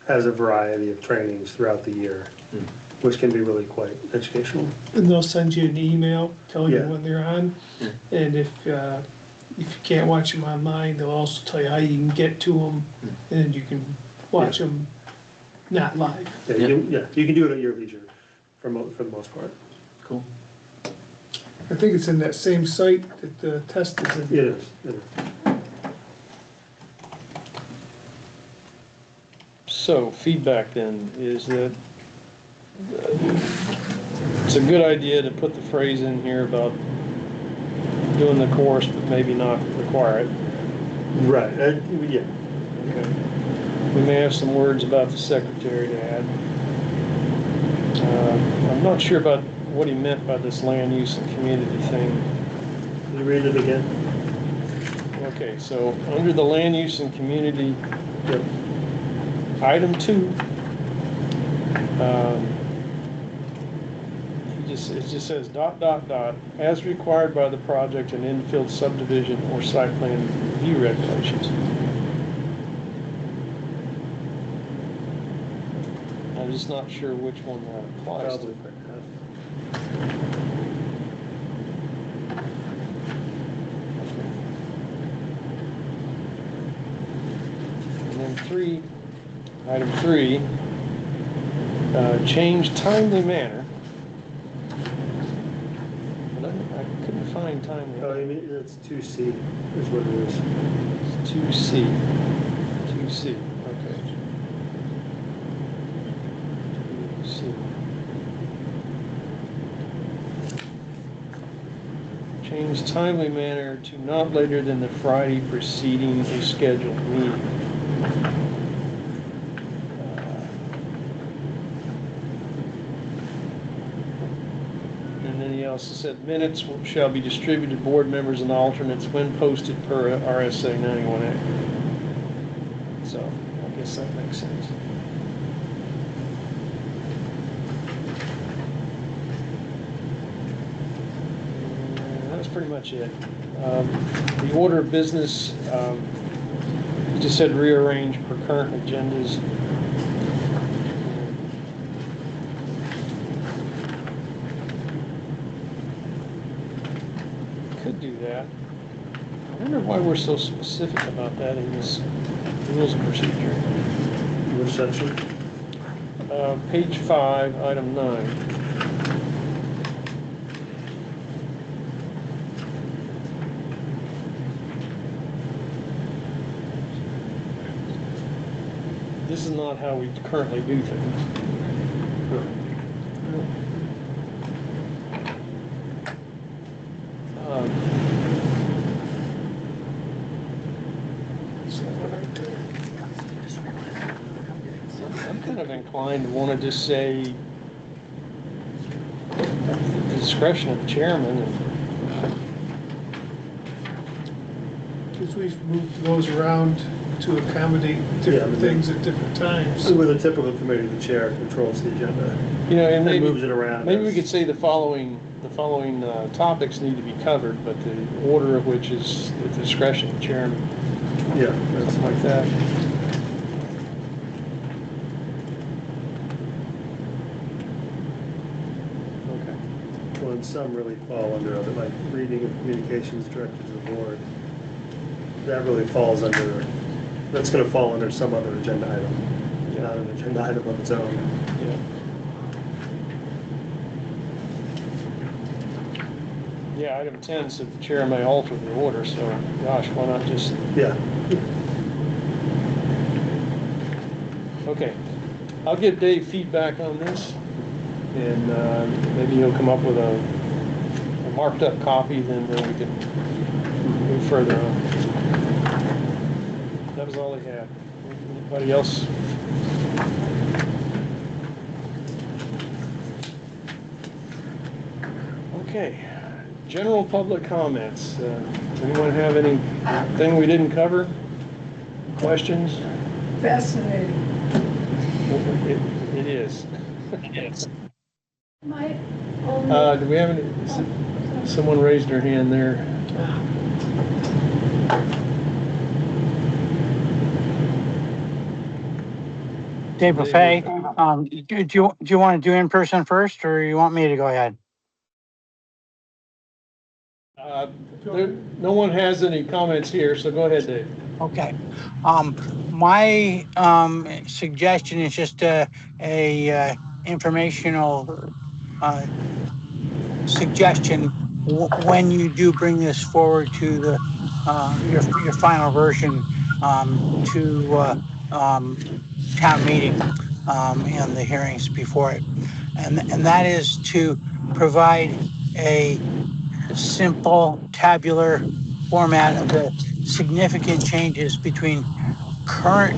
has a variety of trainings throughout the year, which can be really quite educational. And they'll send you an email telling you Yeah. when they're on. Yeah. And if you can't watch them online, they'll also tell you how you can get to them, and you can watch them not live. You can do it at your leisure for the most part. Cool. I think it's in that same site that the test is in. It is. So feedback then is that it's a good idea to put the phrase in here about doing the course, but maybe not require it. Right, yeah. Okay. We may have some words about the secretary to add. I'm not sure about what he meant by this land use and community thing. Can you read it again? Okay, so under the land use and community, Yep. item 2, it just says ... as required by the project and infill subdivision or site plan review regulations. I'm just not sure which one that applies to. And then item 3, change timely manner. But I couldn't find timely. Oh, you mean, it's 2C is what it is. 2C, okay. 2C. Change timely manner to not later than the Friday preceding a scheduled meeting. And then he also said minutes shall be distributed to board members and alternates when posted per RSA 91A. So I guess that makes sense. That's pretty much it. The order of business, he just said rearrange per current agendas. Could do that. I wonder why we're so specific about that in this rules of procedure. Which section? Page 5, item 9. This is not how we currently do things. I'm kind of inclined to want to just say at the discretion of the chairman. Because we've moved those around to accommodate Yeah, different but things at different times. So with a typical committee, the chair controls the agenda And and maybe, moves it around. maybe we as- could say the following the following topics need to be covered, but the order of which is at the discretion of the chairman, Yeah, that's something like that. Okay. Well, and some really fall under other, like reading of communications directed to the board. That really falls under, that's gonna fall under some other agenda item, not an agenda item of its own. Yeah. Yeah, item 10 said the chair may alter the order, so gosh, why not just, Yeah, okay. I'll give Dave feedback on this, and maybe he'll come up with a marked up copy, then we can move further on. That was all he had. Anybody else? Okay, general public comments. Anyone have anything we didn't cover? Questions? Fascinating. It is. My only, Do we have any, someone raised their hand there. Dave Buffet, do you want to do in person first, or you want me to go ahead? No one has any comments here, so go ahead, Dave. Okay. My suggestion is just a informational suggestion when you do bring this forward to the your final version to town meeting and the hearings before it, and that is to provide a simple tabular format of the significant changes between current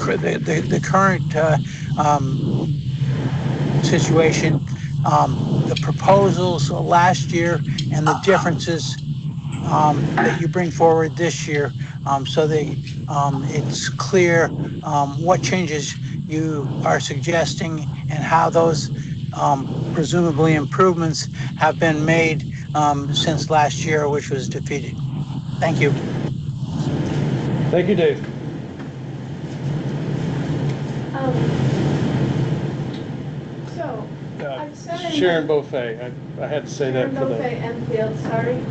the current situation, the proposals last year, and the differences that you bring forward this year, so that it's clear what changes you are suggesting and how those presumably improvements have been made since last year, which was defeated. Thank you. Thank you, Dave. So, I've said in Sharon Buffet, I had to say that Sharon for the. Buffet, Enfield, sorry.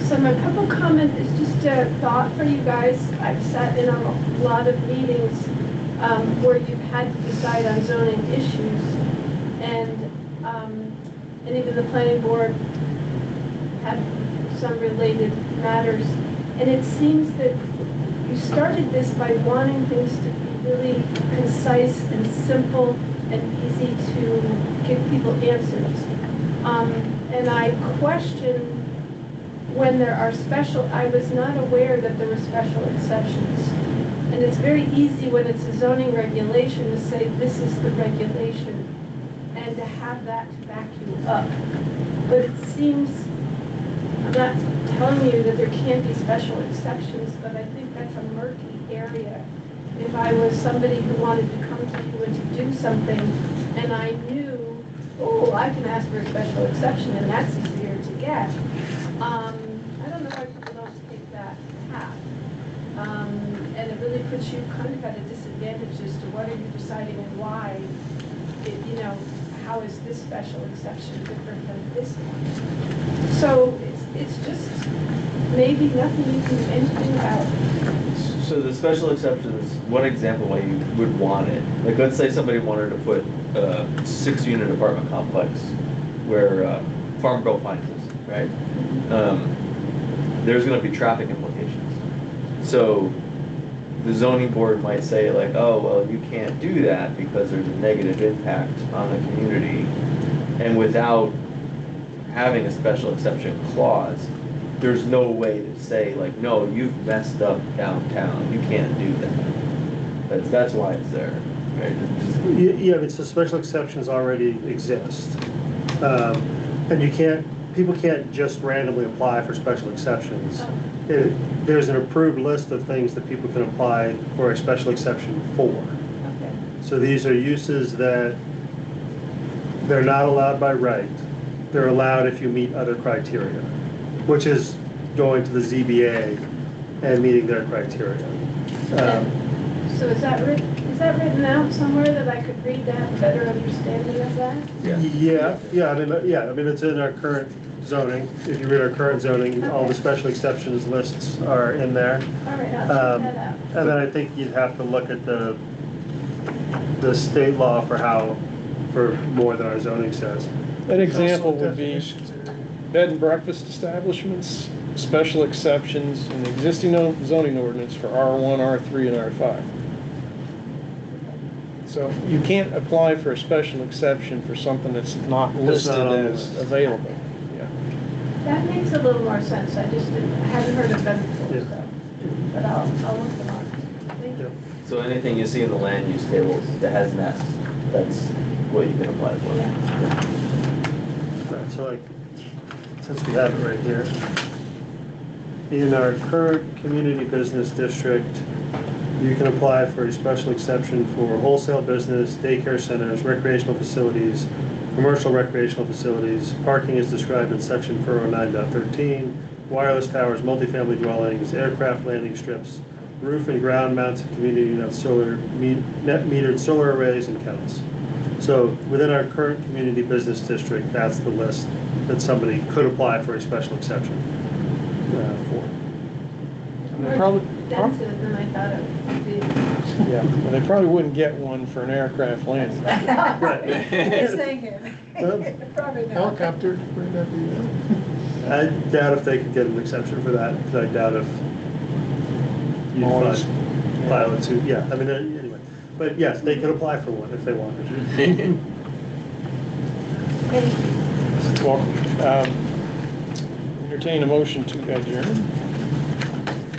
So my public comment is just a thought for you guys. I've sat in on a lot of meetings where you've had to decide on zoning issues, and even the planning board had some related matters. And it seems that you started this by wanting things to be really concise and simple and easy to give people answers. And I question when there are I was not aware that there were special exceptions. And it's very easy when it's a zoning regulation to say this is the regulation and to have that to back you up. But it seems, I'm not telling you that there can't be special exceptions, but I think that's a murky area. If I was somebody who wanted to come to you and to do something, and I knew, oh, I can ask for a special exception, and that's easier to get. I don't know why people don't take that path. And it really puts you kind of at a disadvantage as to what are you deciding and why. How is this special exception different than this one? So it's just maybe nothing you can do anything about. So the special exception is one example why you would want it. Like, let's say somebody wanted to put a 6-unit apartment complex where Farm Girl finds us, right? There's going to be traffic implications. So the zoning board might say, like, oh, well, you can't do that because there's a negative impact on the community. And without having a special exception clause, there's no way to say, like, no, you've messed up downtown. You can't do that. That's why it's there, right? yeah, but so special exceptions already exist. And people can't just randomly apply for special exceptions. There's an approved list of things that people can apply for a special exception for. Okay. So these are uses that they're not allowed by right. They're allowed if you meet other criteria, which is going to the ZBA and meeting their criteria. So is that written out somewhere that I could read to have a better understanding of that? I mean, it's in our current zoning. If you read our current zoning, all the special exceptions lists are in there. All right, I'll check that out. And then I think you'd have to look at the state law for more than our zoning says. An example would be Definitions area. bed and breakfast establishments, special exceptions in the existing zoning ordinance for R1, R3, and R5. So you can't apply for a special exception for something that's not listed not on the as list. available. Yeah. That makes a little more sense. I hadn't heard of them before, Yeah. so, but I'll look them up. Thank you. So anything you see in the land use tables that has nests, that's what you can apply for. Right, so like, since we have it right here, in our current community business district, you can apply for a special exception for wholesale business, daycare centers, recreational facilities, commercial recreational facilities. Parking is described in section 409.13, wireless towers, multifamily dwellings, aircraft landing strips, roof and ground mounted community net metered solar arrays and kennels. So within our current community business district, that's the list that somebody could apply for a special exception for. And they probably, Denser than I thought it would be. yeah, well, they probably wouldn't get one for an aircraft landing. Right. Just thinking. Probably not. Helicopter, might not be that. I doubt if they could get an exception for that, because I doubt if you'd Always. find pilots who, yeah, I mean, anyway. But yes, they could apply for one if they wanted. Well, entertain a motion to adjourn.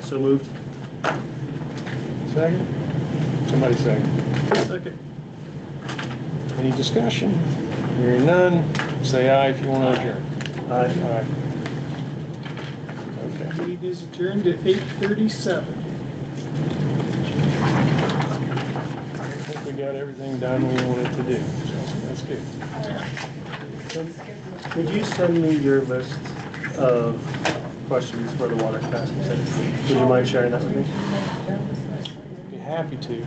So moved. Second? Somebody second. Second. Any discussion? Hearing none, say aye if you want to adjourn. Aye. Aye. Okay. Meeting is adjourned at 8:37. I think we got everything done we wanted to do, so that's good. Would you send me your list of questions for the water capacity study? Would you mind sharing that with me? Be happy to.